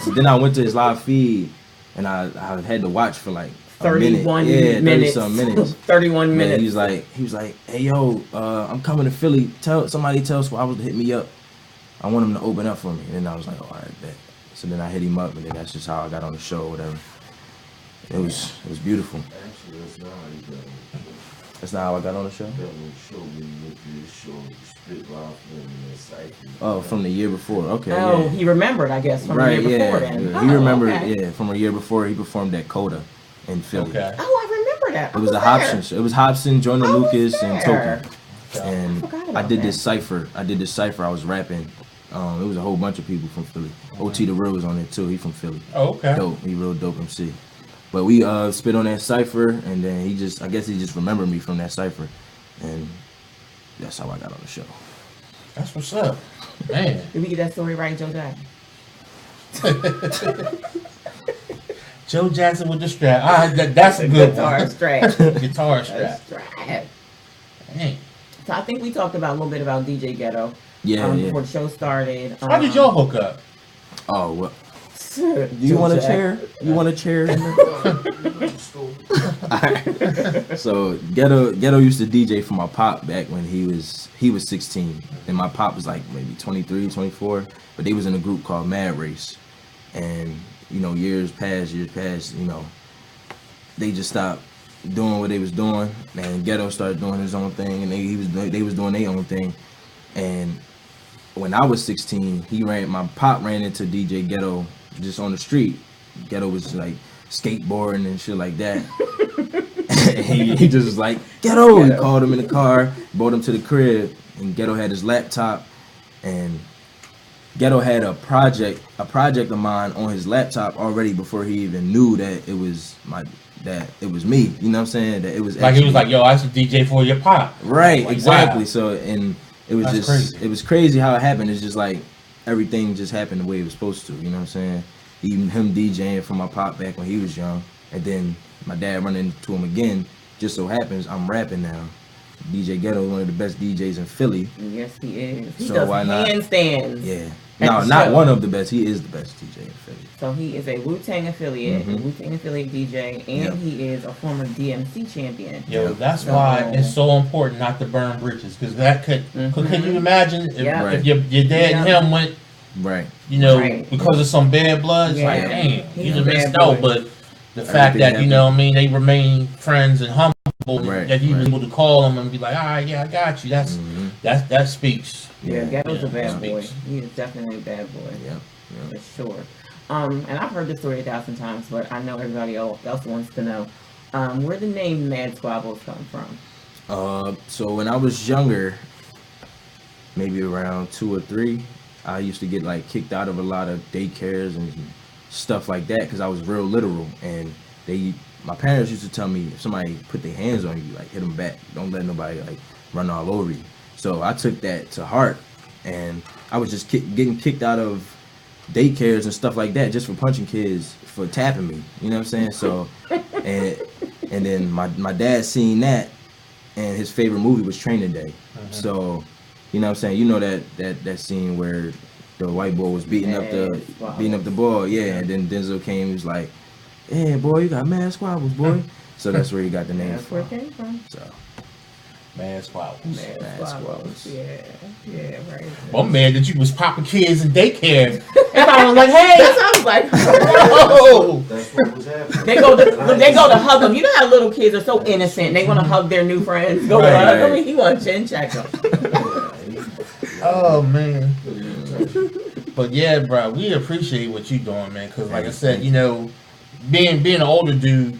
So then I went to his live feed, and I had to watch for like 31 minutes. 30-some minutes. 31 minutes. He was like, hey, yo, I'm coming to Philly. Somebody tell Squablz to hit me up. I want him to open up for me. And then I was like, oh, all right, bet. So then I hit him up, and then that's just how I got on the show or whatever. It was beautiful. Actually, that's not how you got on the show. That's not how I got on the show? Oh, from the year before. Okay. Oh, yeah. He remembered, I guess, from the year before then. Yeah. He remembered, from a year before he performed at Coda in Philly. Okay. Oh, I remember that. It was a Hobson show. It was Hobson, Jordan Lucas, and Token. And I did this cipher. I was rapping. It was a whole bunch of people from Philly. OT the Real was on it too. He from Philly. Oh, okay. Dope. He real dope MC. But we spit on that cipher, and then I guess he just remembered me from that cipher, and that's how I got on the show. That's what's up, man. Did we get that story right, Joe Jackson? Joe Jackson with the strap. That's a good guitar one. Strap. Guitar strap. Dang. So I think we talked about a little bit about DJ Ghetto. Before the show started. How did y'all hook up? Oh well. Do you want a chair? You want a chair? So Ghetto used to DJ for my pop back when he was 16, and my pop was like maybe 23, 24. But they was in a group called Mad Race, and you know years passed. You know, they just stopped doing what they was doing, and Ghetto started doing his own thing, and they was doing their own thing, and when I was 16, my pop ran into DJ Ghetto just on the street. Ghetto was like skateboarding and shit like that. he just was like, Ghetto. He called him in the car, brought him to the crib, and Ghetto had his laptop, and Ghetto had a project of mine on his laptop already before he even knew that it was me. You know what I'm saying? That it was like, he was like, yo, I should DJ for your pop. Right, like, exactly. Wow. So, and it was That's just crazy. It was crazy how it happened. It's just like everything just happened the way it was supposed to. You know what I'm saying? Even him DJing for my pop back when he was young, and then my dad running into him again. Just so happens I'm rapping now. DJ Ghetto is one of the best DJs in Philly. Yes, he is. He So does why not? handstands. Yeah. At No, the not show. one of the best. He is the best DJ in Philly. So he is a Wu-Tang affiliate, Mhm. Wu-Tang affiliate DJ, and Yep. he is a former DMC champion. Yo, that's So- why it's so important not to burn bridges, because that could. Can you imagine if, Yeah. Right. if your dad and him went, Right. you know, Right. because of some bad blood? It's Yeah. like, damn, He's you a just bad missed boy. out. But the fact that, you know what I mean, they remain friends and humble, Right, that he was right. able to call them and be like, all right, yeah, I got you. That's that speaks. Yeah, Ghetto's a Yeah, bad that boy. speaks. He is definitely a bad boy. Yep. For sure. And I've heard this story 1,000 times, but I know everybody else wants to know where the name Mad Squablz come from. So when I was younger, maybe around 2 or 3, I used to get like kicked out of a lot of daycares and stuff like that because I was real literal. And my parents used to tell me, if somebody put their hands on you, like hit them back. Don't let nobody like run all over you. So I took that to heart, and I was just getting kicked out of daycares and stuff like that just for punching kids for tapping me. You know what I'm saying? So, and then my dad seen that, and his favorite movie was Training Day. So, you know what I'm saying? You know that scene where the white boy was beating up the ball, yeah. And then Denzel came, he was like, "Hey, boy, you got Mad Squablz, boy." So that's where he got the name That's where from. it came from. So Mad Squablz. Mad Squablz. Yeah, right. Well, I'm mad that you was popping kids in daycare. And I was like, hey, That's I was like, oh. That's what was happening. they go to hug them. You know how little kids are so innocent. They want to hug their new friends. Go Right, hug them. right. He want to chin check them. Oh, man. But yeah, bro, we appreciate what you doing, man. Because like I said, you know, being an older dude,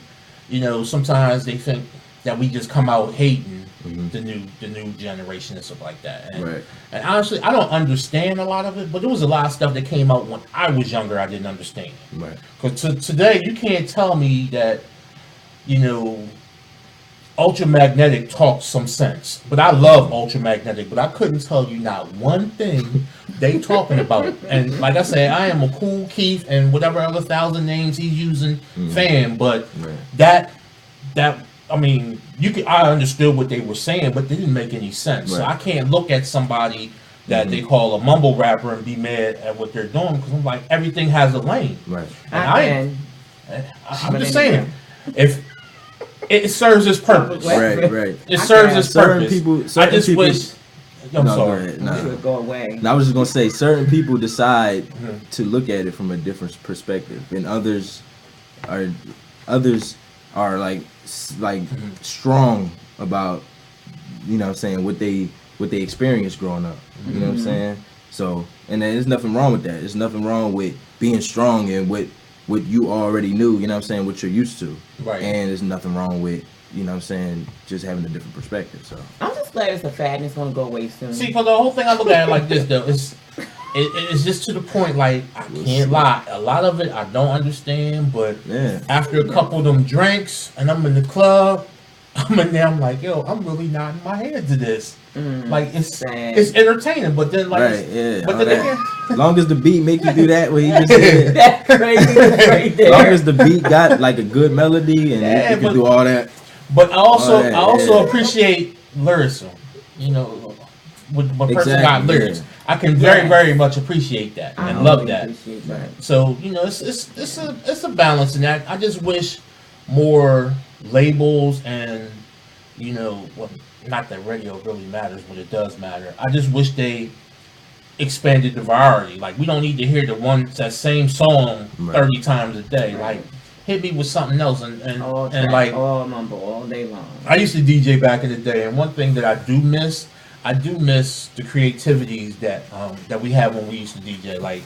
you know, sometimes they think that we just come out hating the new generation and stuff like that. And, Right. and honestly, I don't understand a lot of it, but there was a lot of stuff that came out when I was younger I didn't understand. right. Because today you can't tell me that, you know, Ultramagnetic talks some sense. But I love Ultramagnetic, but I couldn't tell you not one thing they talking about. And like I said, I am a Cool Keith and whatever other 1,000 names he's using fan, but Right. that I mean, I understood what they were saying, but they didn't make any sense. So Right. I can't look at somebody that they call a mumble rapper and be mad at what they're doing, because I'm like, everything has a lane. Right. And I'm But just anyway. saying, if it serves its purpose, Right. Right. it serves its Certain purpose. people- I certain just people- wish. I'm No, go sorry. ahead. You Nah. should go away. And I was just gonna say, certain people decide to look at it from a different perspective, and others are like strong about, you know what I'm saying, what they experienced growing up. You know what I'm saying? So, and there's nothing wrong with that. There's nothing wrong with being strong and what you already knew. You know what I'm saying? What you're used to. Right. And there's nothing wrong with, you know what I'm saying, just having a different perspective. So. I'm just glad it's a fad and it's going to go away soon. See, for the whole thing, I look at it like this, though. It's just to the point, like, I can't lie. A lot of it I don't understand, but Yeah. after a couple of them drinks and I'm in the club, I'm in there, I'm like, yo, I'm really nodding my head to this. Like, it's entertaining, but then, like, Right, yeah. but all then that. again, As long as the beat make you do that, what he just said. That's crazy right As long there. as the beat got like a good melody and Yeah, you can but- do all that. but I also yeah. appreciate lyricism. You know, when person got Exactly, lyrics, yeah. I can very much appreciate that I and love really that. appreciate that. So, you know, it's a balance in that. I just wish more labels and, you know, well, not that radio really matters, but it does matter. I just wish they expanded the variety. Like, we don't need to hear that same song Right. 30 times a day. Like, hit me with something else and like, all mumble all day long. I used to DJ back in the day, and one thing that I do miss the creativities that we had when we used to DJ. Like,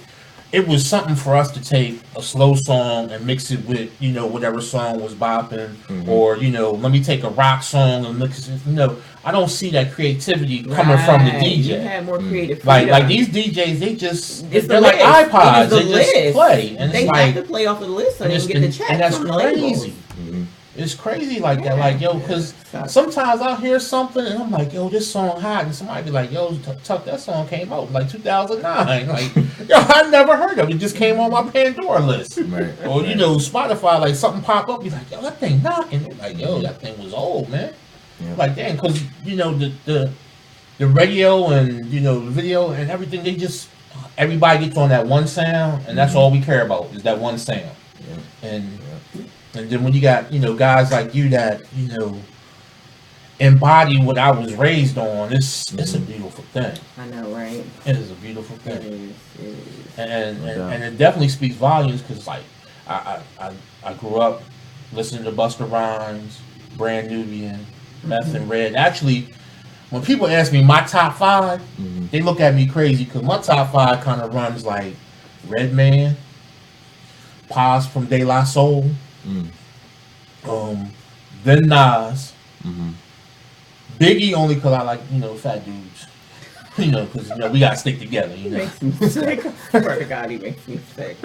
it was something for us to take a slow song and mix it with, you know, whatever song was bopping, or, you know, let me take a rock song and mix it. You know, I don't see that creativity coming from the DJ. You had more creative like these DJs, they just it's they're the like list. iPods. The They list. just play, and they it's have like to play off of the list so they can get the check and that's from the crazy. labels. It's crazy like that, like yo, because sometimes I'll hear something and I'm like, yo, this song hot, and somebody be like, yo, Tuck, that song came out like 2009, like yo, I never heard of it. It just came on my Pandora list, or you know, Spotify, like something pop up, be like, yo, that thing knocking, like yo, that thing was old, man, like damn, because you know the radio and you know the video and everything, they just everybody gets on that one sound, and that's all we care about is that one sound, And then when you got, you know, guys like you that, you know, embody what I was raised on, it's a beautiful thing. I know, right? It is a beautiful thing. It is. And it definitely speaks volumes because, like, I grew up listening to Busta Rhymes, Brand Nubian, Meth and Red. Actually, when people ask me my top 5, they look at me crazy because my top 5 kind of runs like Redman, Paz from De La Soul, then Nas, Biggie only because I like, you know, fat dudes, you know, because you know we gotta stick together, you know. Makes me sick. I swear to God, he makes me sick.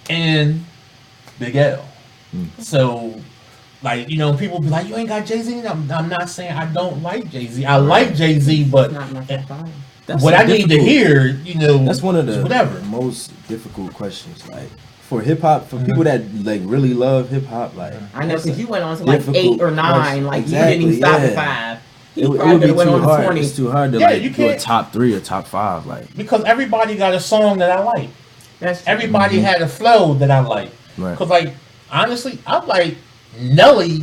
And Big L. So, like, you know, people be like, you ain't got Jay-Z. I'm not saying I don't like Jay-Z. I like Jay-Z, but Not my top 5. That's what I need to hear, you know, that's one of the whatever. most difficult questions. Like for hip hop, for people that like really love hip hop, like I know because you went on to like difficult 8 or 9, question. like Exactly, you didn't even stop yeah. at 5. it would be went too on to hard. 20. It's too hard to Yeah, like you do a can't- top 3 or top 5. Like Because everybody got a song that I like. That's true. Everybody had a flow that I like. Right. Because, like, honestly, I like Nelly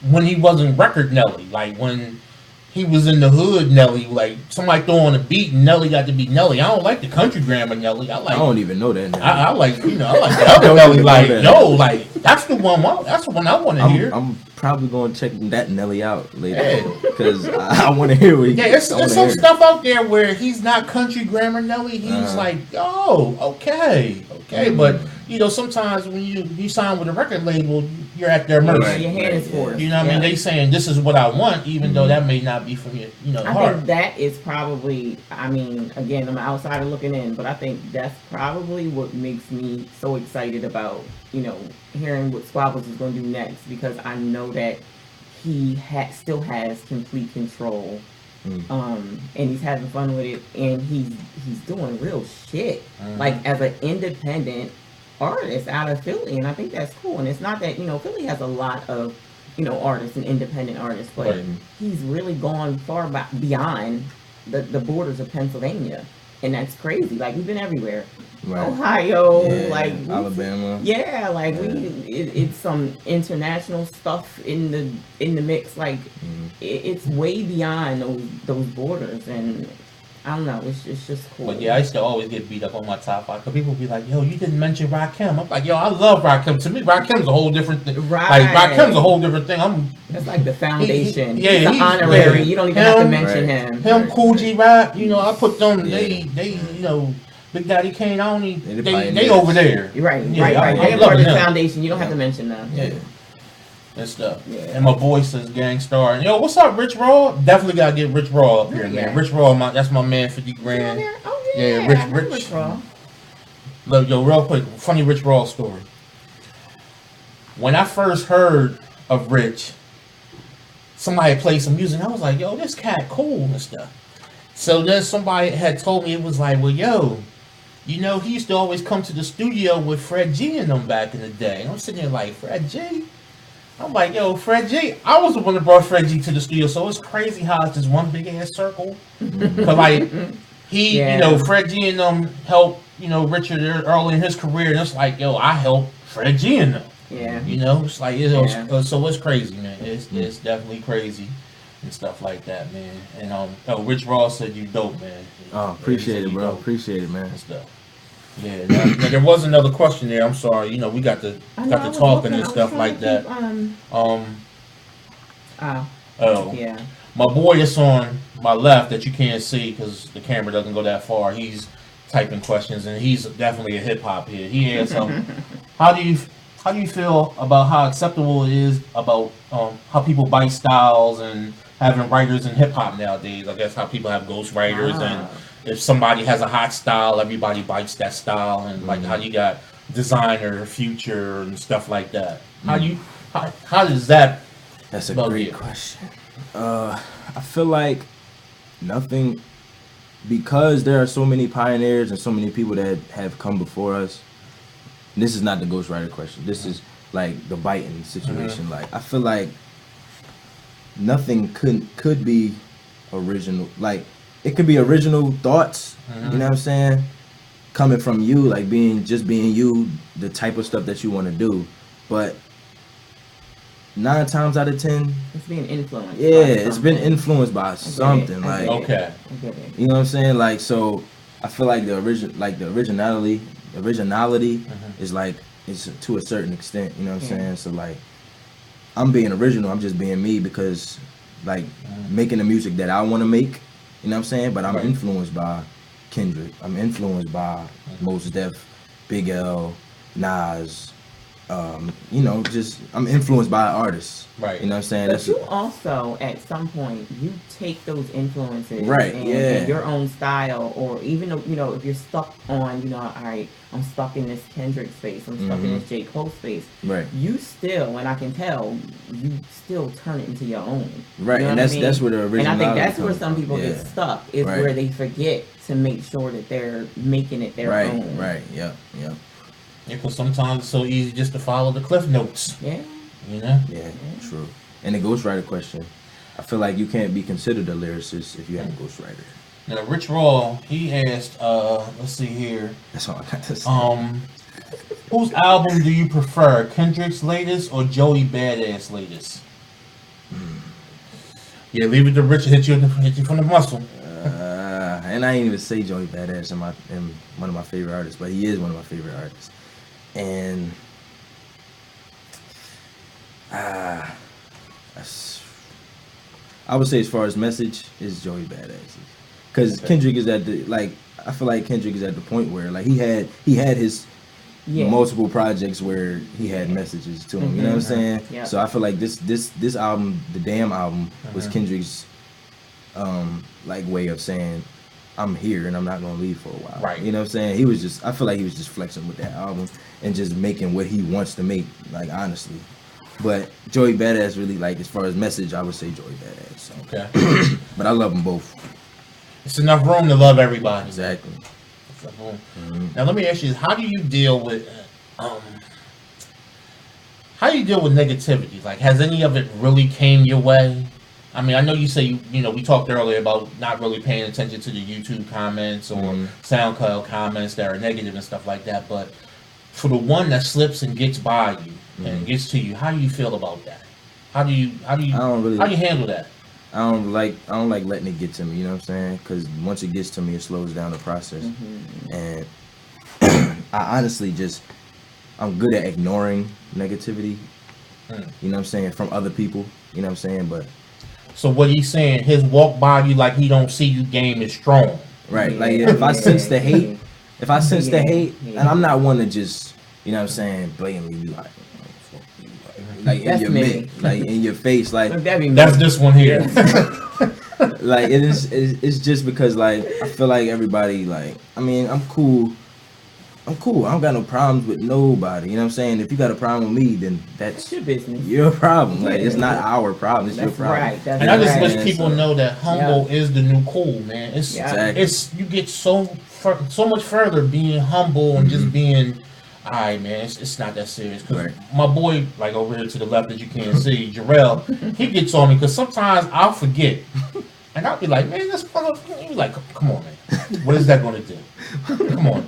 when he wasn't record Nelly. Like, when he was in the hood Nelly, like, somebody throw on a beat and Nelly got to be Nelly. I don't like the country grammar Nelly. I like... I don't even know that. Now. I like, you know, I like the other Nelly. Like, yo, like, that's the one I want to hear. I'm probably going to check that Nelly out later because I want to hear what he. Yeah, it's some stuff out there where he's not country grammar Nelly. He's like, oh, okay, but you know, sometimes when you sign with a record label, you're at their mercy. Your hand is forced. You know what I mean? They saying this is what I want, even though that may not be from your, you know, I heart. think that is probably, I mean, again, I'm an outsider looking in, but I think that's probably what makes me so excited about, you know, hearing what Squablz is going to do next, because I know that he still has complete control, and he's having fun with it, and he's doing real shit, like as an independent artist out of Philly, and I think that's cool. And it's not that, you know, Philly has a lot of, you know, artists and independent artists, but he's really gone far beyond the borders of Pennsylvania, and that's crazy. Like, we've been everywhere, Ohio, like Alabama, like it's some international stuff in the mix. Like it's way beyond those borders, and I don't know, it's just cool. But yeah, I used to always get beat up on my top 5 because people be like, yo, you didn't mention Rakim. I'm like, yo, I love Rakim. To me, Rakim's a whole different thing. Right. Like, Rakim's a whole different thing. That's like the foundation. He's the honorary. You don't even have to mention him. Him, Cool G Rap, you know, I put them, they, you know, Big Daddy Kane, I only, they over there. Right. I'm They're part of the them. foundation. You don't have to mention them. Yeah. And stuff. Yeah. And my boy says Gangstar. And yo, what's up, Rich Raw? Definitely gotta get Rich Raw up here, man. Rich Raw, that's my man, 50 grand. Oh yeah, Rich Raw. Look, yo, real quick, funny Rich Raw story. When I first heard of Rich, somebody played some music, and I was like, yo, this cat cool and stuff. So then somebody had told me, it was like, well, yo, you know, he used to always come to the studio with Fred G and them back in the day. And I'm sitting there like, Fred G? I'm like, yo, Fred G. I was the one that brought Fred G to the studio, so it's crazy how it's just one big ass circle. But like, he, you know, Fred G and them helped, you know, Richard early in his career, and it's like, yo, I helped Fred G and them. Yeah. You know, it's like, so it's crazy, man. It's definitely crazy and stuff like that, man. And Rich Ross said you dope, man. Oh, appreciate it, bro. Appreciate it, man. And stuff. Yeah, now there was another question there. I'm sorry. You know, we got to talking and stuff like that. Yeah. My boy is on my left that you can't see because the camera doesn't go that far. He's typing questions, and he's definitely a hip hop head. He asked, how do you feel about how acceptable it is about how people bite styles and having writers in hip hop nowadays? I guess how people have ghost writers, and if somebody has a hot style, everybody bites that style, and like how you got Designer, Future, and stuff like that. How does that? That's a great question. I feel like nothing, because there are so many pioneers and so many people that have come before us. This is not the ghostwriter question. This is like the biting situation. Like, I feel like nothing could be original. Like, it could be original thoughts. You know what I'm saying? Coming from you, like being you, the type of stuff that you want to do. But 9 times out of 10, it's being influenced. Yeah, it's been influenced by something. Like, okay, you know what I'm saying? Like, so I feel like the originality is like, it's to a certain extent. You know what I'm saying? So like, I'm being original. I'm just being me because, like, making the music that I want to make. You know what I'm saying? But I'm influenced by Kendrick. I'm influenced by Mos Def, Big L, Nas. You know, just I'm influenced by artists. Right. You know what I'm saying? But you also, at some point, you take those influences and your own style, or even though, you know, if you're stuck on, you know, all right, I'm stuck in this Kendrick space, I'm stuck in this J. Cole space. Right. You still, and I can tell, you still turn it into your own. Right. You know and that's where the originality. And I think that's where some people get stuck, is where they forget to make sure that they're making it their own. Right. Yep. Yeah, because sometimes it's so easy just to follow the cliff notes. Yeah. You know? Yeah, true. And the ghostwriter question, I feel like you can't be considered a lyricist if you have a ghostwriter. Now, Rich Raw, he asked, let's see here. That's all I got to say. Whose album do you prefer, Kendrick's latest or Joey Badass latest? Yeah, leave it to Rich to hit you from the muscle. And I ain't even say Joey Badass in one of my favorite artists, but he is one of my favorite artists. And I would say as far as message is Joey Badass, because Kendrick is at the, like, I feel like Kendrick is at the point where, like, he had his multiple projects where he had messages to him. You know what I'm saying? Yeah. So I feel like this album, the Damn album, was Kendrick's like way of saying, I'm here and I'm not gonna leave for a while. Right. You know what I'm saying? I feel like he was just flexing with that album and just making what he wants to make, like, honestly. But Joey Badass, really, like, as far as message, I would say Joey Badass. So. Okay. But I love them both. It's enough room to love everybody. Exactly. Now let me ask you, how do you deal with negativity? Like, has any of it really came your way? I mean, I know you say, you know, we talked earlier about not really paying attention to the YouTube comments or SoundCloud comments that are negative and stuff like that, but for the one that slips and gets by you and gets to you, how do you feel about that? How do you handle that? I don't like letting it get to me, you know what I'm saying? Because once it gets to me, it slows down the process. And I honestly I'm good at ignoring negativity, you know what I'm saying, from other people, you know what I'm saying? But so what he's saying, his walk by you like he don't see you game is strong. Right, like, if I sense the hate, and I'm not one to just, you know what I'm saying, blatantly be like in your face, like that's this one here. Like, it's just because, like, I feel like everybody, like, I mean, I'm cool. I don't got no problems with nobody. You know what I'm saying? If you got a problem with me, then that's your business. Your problem. Like, it's not our problem. It's your problem. Right. And I just wish people know that humble is the new cool, man. It's you get so much further being humble and just being, all right, man. It's not that serious. Cause my boy, like over here to the left that you can't see, Jarrell, he gets on me because sometimes I'll forget, and I'll be like, man, this motherfucker. He's like, come on, man. What is that going to do? Come on.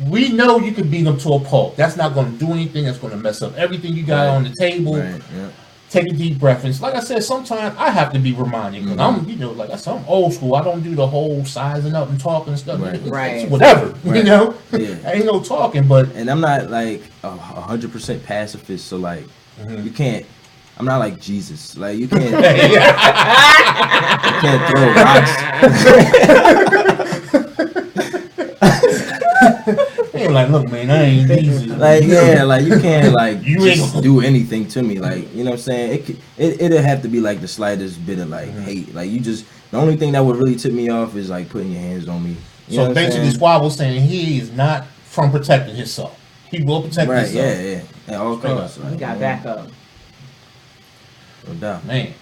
We know you can beat them to a pulp. That's not going to do anything. That's going to mess up everything you got on the table. Right. Yeah. Take a deep breath. And like I said, sometimes I have to be reminded because I'm, you know, like I said, I'm old school. I don't do the whole sizing up and talking and stuff. Right. Whatever. You know? Yeah. Ain't no talking, but. And I'm not like 100% pacifist, so like, you can't. I'm not like Jesus. Like, you can't. You can't throw rocks. were like, look, man, I ain't easy. Like, yeah, like you can't like You just ain't- do anything to me. Like, you know what I'm saying? It'll have to be like the slightest bit of like hate. Like, you just, the only thing that would really tip me off is like putting your hands on me. You know So what I'm basically, saying? Squabble's saying he is not from protecting himself. He will protect Right, himself. yeah. At all Straight costs. up. Like, He got you know, backup. No doubt. Man.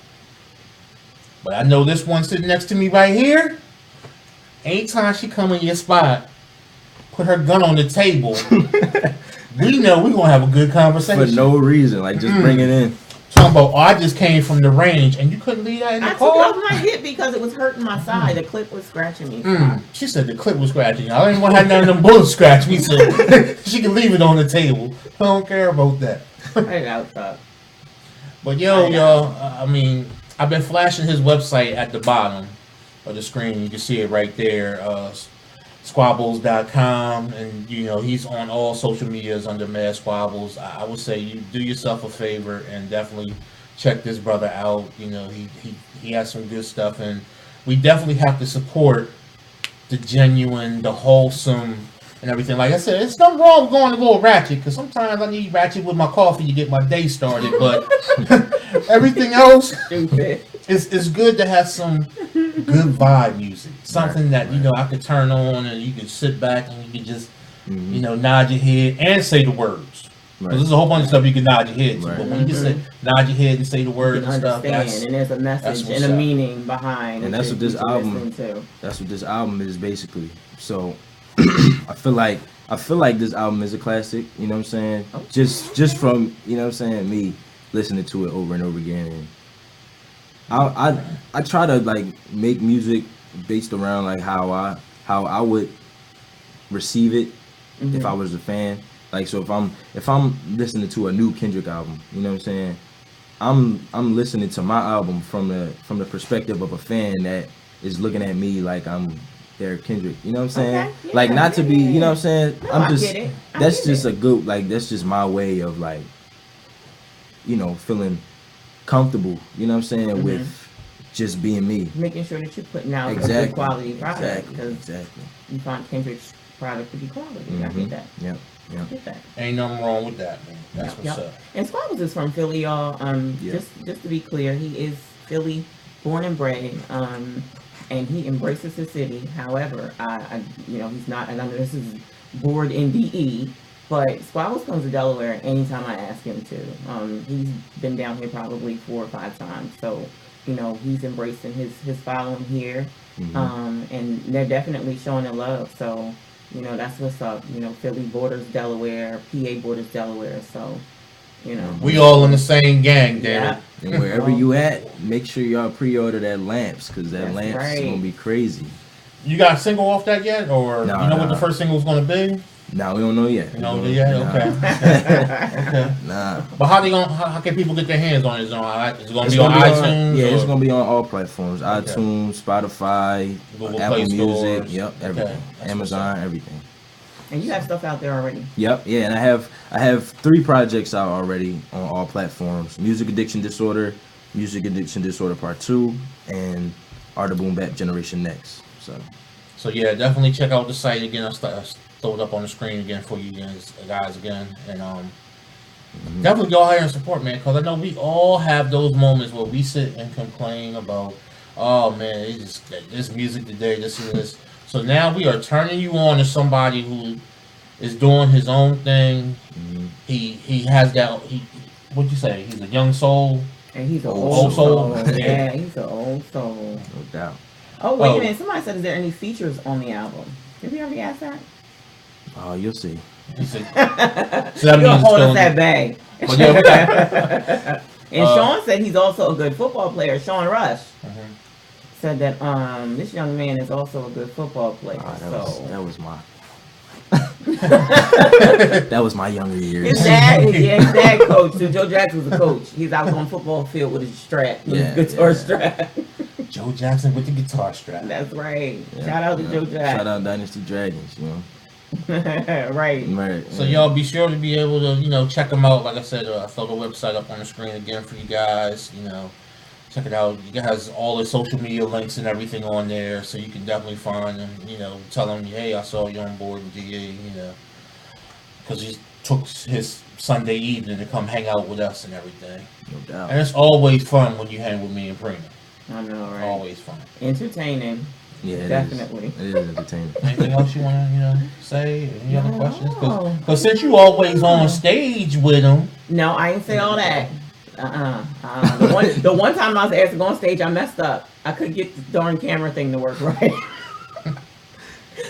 But I know this one sitting next to me right here. Anytime she come in your spot, put her gun on the table, we know we're gonna have a good conversation. For no reason. Like, just bring it in. Talking about, oh, I just came from the range, and you couldn't leave that in the I took it off car. my hip because it was hurting my side. The clip was scratching me. She said the clip was scratching you. I didn't want to have none of them bullets scratch me, so she can leave it on the table. I don't care about that. I got stuck. But y'all, I mean, I've been flashing his website at the bottom of the screen. You can see it right there, squabbles.com, and you know he's on all social medias under Mad Squabbz. I would say you do yourself a favor and definitely check this brother out. You know he has some good stuff, and we definitely have to support the genuine, the wholesome, and everything. Like I said, it's nothing wrong with going a little ratchet, because sometimes I need ratchet with my coffee to get my day started, but everything else, Stupid. it's good to have some good vibe music. Something that, you know, I could turn on and you can sit back and you can just, you know, nod your head and say the words. Right. Because there's a whole bunch of stuff you can nod your head to, Right. but when you just say, nod your head and say the You words can and stuff, understand, and there's a message what's and a up. meaning behind. And that's what this you're album- listening to. That's what this album is basically. So I feel like this album is a classic, you know what I'm saying? Oh. Just from, you know what I'm saying, me listening to it over and over again. And I try to like make music based around like how I would receive it if I was a fan. Like, so if I'm listening to a new Kendrick album, you know what I'm saying? I'm listening to my album from the perspective of a fan that is looking at me like I'm their Kendrick. You know what I'm saying? Okay, Like, yeah, not to be, yeah. you know what I'm saying? No, I'm I just get it. I that's get just it. a good, like, that's just my way of like, you know, feeling comfortable, you know what I'm saying, with just being me. Making sure that you're putting out a Exactly. good quality product, because Exactly. you find Kendrick's product to be quality. I get that. Yep. I get that. ain't nothing wrong with that, man. That's what's up. And Squabbz is from Philly, y'all. Yeah. Just to be clear, he is Philly born and bred. And he embraces the city. However, I you know, he's not, and I know this is board NDE, but Squabbz comes to Delaware anytime I ask him to. He's been down here probably 4 or 5 times, so you know he's embracing his following here, and they're definitely showing their love. So you know that's what's up. You know, Philly borders Delaware, PA borders Delaware, so you know We all in the same gang, damn yeah. it. And wherever you at, make sure y'all pre-order that lamps, because that That's lamps is right. gonna be crazy. You got a single off that yet, or No, you know what no. the first single's gonna be? Nah, we don't know yet. You know yet? Nah. Okay. Okay. Nah. But how can people get their hands on it? Is it gonna It's be on gonna be iTunes? yeah, it's or- gonna be on all platforms: Okay. iTunes, Spotify, Google Apple Play Music, stores. yep, everything, That's Amazon, everything. And you have stuff out there already. Yep, yeah, and I have 3 projects out already on all platforms: Music Addiction Disorder, Music Addiction Disorder Part 2, and Art of Boom Bap Generation Next. So yeah, definitely check out the site again. I'll throw it up on the screen again for you guys again, and definitely go out here and support, man. Because I know we all have those moments where we sit and complain about, oh man, it's just this music today, this and this. So now we are turning you on to somebody who is doing his own thing. He has that. What'd you say? He's a young soul. And he's an Old old soul. soul. Yeah, he's an old soul. No doubt. Oh, wait Oh. a minute. Somebody said, is there any features on the album? Did we already ask that? Oh, you'll see. He said, so that You're means gonna it's hold still- us that bag. But yeah, we got- And Sean said he's also a good football player. Sean Rush Mhm. said that this young man is also a good football player. That was my that was my younger years. His dad coach. So Joe Jackson was a coach. He's out on the football field with his strap, with Yeah, his guitar yeah. strap. Joe Jackson with the guitar strap. That's right. Yeah, Shout out to yeah. Joe Jackson. Shout out Dynasty Dragons, you know. Right. Right. So yeah. y'all be sure to be able to, check them out. Like I said, I throw the website up on the screen again for you guys. Check it out. You guys all the social media links and everything on there, so you can definitely find them. Tell them, hey, I saw you on board with GA. because he took his Sunday evening to come hang out with us and everything. No doubt. And it's always fun when you hang with me and Prina. I know, right? Always fun. Entertaining. Yeah, it Definitely. Is. It is entertaining. Anything else you want to, say? Any other No. questions? Because since you always on stage with him. No, I ain't say all that. The one time I was asked to go on stage, I messed up. I couldn't get the darn camera thing to work right.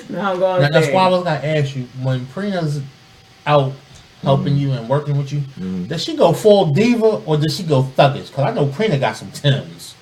Now I'm going on That's stage. why I was going to ask you, when Prina's out helping you and working with you, does she go full diva or does she go thuggish? Because I know Prina got some Timbs.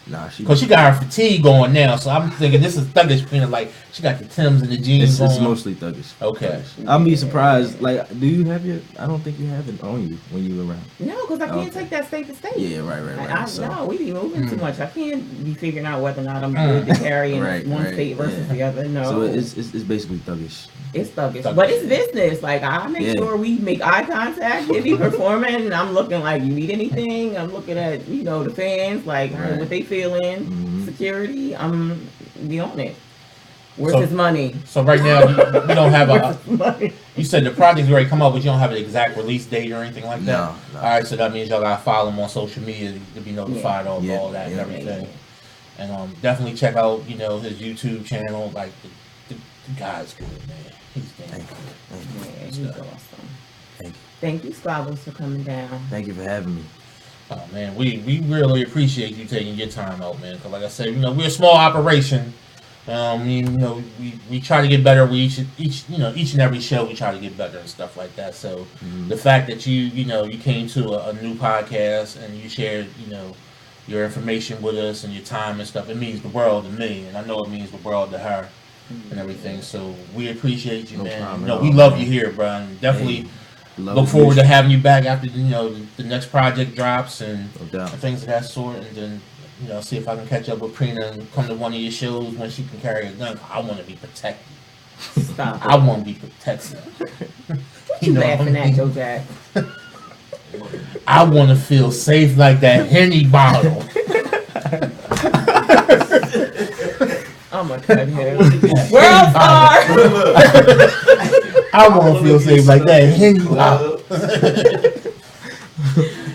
Nah, Because she got her fatigue going now, so I'm thinking this is thuggish Prina. Like, she got the Timbs and the jeans it's on. mostly thuggish. Okay. I'll be surprised. Like, do you have your? I don't think you have it on you when you around. No, because I can't take that state to state. Yeah, right. No, we be moving too much. I can't be figuring out whether or not I'm good to carry in one state versus the other. No. So it's basically thuggish. It's thuggish, but it's business. Like, I make sure we make eye contact if he performing, and I'm looking like, you need anything? I'm looking at, the fans, like, what they feeling, security. I'm be on it. Where's his money? So right now, you don't have money? You said the project's already come up, but you don't have an exact release date or anything like that? No. All right, so that means y'all got to follow him on social media to be notified of all that and everything. And definitely check out, his YouTube channel. Like, the guy's good, man. He's damn good. Yeah, he's awesome. Thank you, Squabble's, for coming down. Thank you for having me. Oh man, we really appreciate you taking your time out, man. Cause like I said, we're a small operation. We try to get better. We each and every show we try to get better and stuff like that. So the fact that you came to a new podcast and you shared your information with us and your time and stuff, it means the world to me, and I know it means the world to her and everything. So we appreciate you, man. We love you here, bro. And definitely look forward to having you back after the next project drops and things of that sort, and then see if I can catch up with Prina and come to one of your shows when she can carry a gun. I want to be protected. Stop. I want to be protected. What you laughing at, Joe Jack? I want to feel safe like that Henny bottle. I'm gonna cut him. World star. I want to feel safe like that Henny bottle.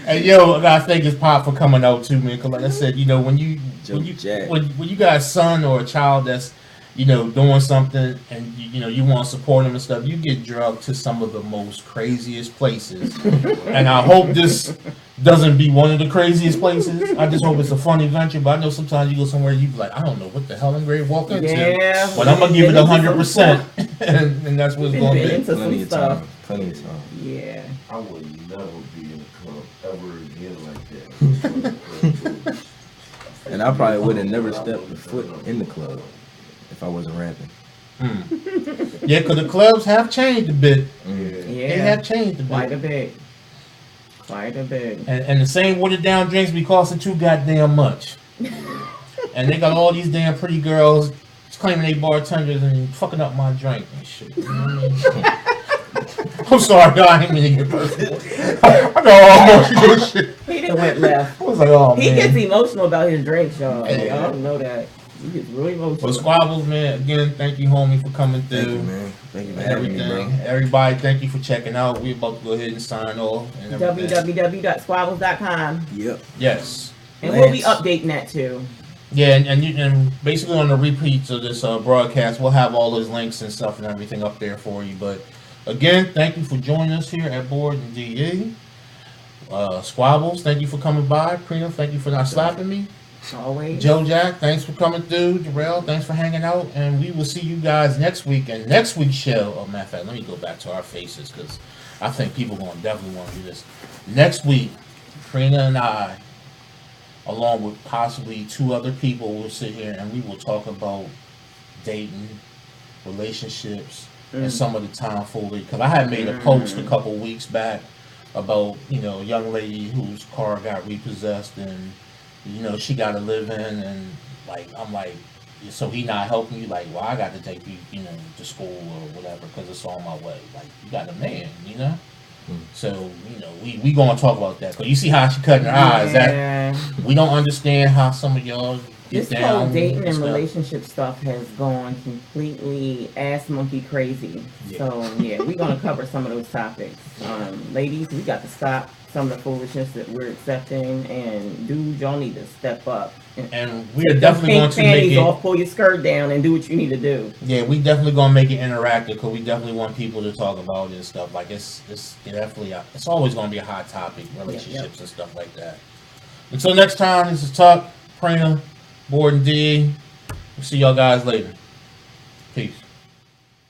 And I gotta thank his pop for coming out too, man. Cause like I said, when you got a son or a child that's doing something and you want to support them and stuff, you get drugged to some of the most craziest places. And I hope this doesn't be one of the craziest places. I just hope it's a fun adventure. But I know sometimes you go somewhere you be like, I don't know what the hell I'm ready to walk into. Yeah, but I'm gonna give it 100%, and that's what it's gonna be. Plenty of time. Yeah. I would never be in a club ever again like that. And I probably would have never stepped a foot in the club if I wasn't rapping. Yeah, because the clubs have changed a bit. Yeah. They have changed a bit. Quite a bit. And the same watered down drinks be costing too goddamn much. And they got all these damn pretty girls claiming they bartenders and fucking up my drink and shit. You know what I mean? I'm sorry, y'all. I didn't mean to get personal. I got all emotional shit. He didn't went left. I was like, oh, man. He gets emotional about his drinks, y'all. Yeah. Y'all don't know that. He gets really emotional. Well, Squabble's, man, again, thank you, homie, for coming through. Thank you, man. Thank you for having me, bro. Everybody, thank you for checking out. We're about to go ahead and sign off. www.squabbles.com. Yep. Yes. And we'll be updating that, too. Yeah, and basically on the repeats of this broadcast, we'll have all those links and stuff and everything up there for you. But again, thank you for joining us here at Board and DE. Squabbles, thank you for coming by. Prina, thank you for not slapping me. Always. Joe Jack, thanks for coming through. Jarrell, thanks for hanging out. And we will see you guys next week. And next week's show, matter of fact, let me go back to our faces because I think people definitely want to do this. Next week, Prina and I, along with possibly 2 other people, will sit here and we will talk about dating, relationships, and some of the tomfoolery. Because I had made a post a couple weeks back about, a young lady whose car got repossessed and, she got to live in, and I'm like, so he not helping you? Like, well, I got to take you, to school or whatever because it's on my way. Like, you got a man, So, we going to talk about that. Because you see how she cutting her eyes. That we don't understand how some of y'all This whole dating and relationship stuff has gone completely ass monkey crazy. Yeah. So yeah, we're gonna cover some of those topics. Ladies, we got to stop some of the foolishness that we're accepting, and dudes, y'all need to step up. And we are definitely going to make it off, pull your skirt down, and do what you need to do. Yeah, we definitely gonna make it interactive because we definitely want people to talk about it and stuff. Like it's definitely it's always gonna be a hot topic, relationships and stuff like that. Until next time, this is Tuck, Prina, Borden D. We'll see y'all guys later. Peace.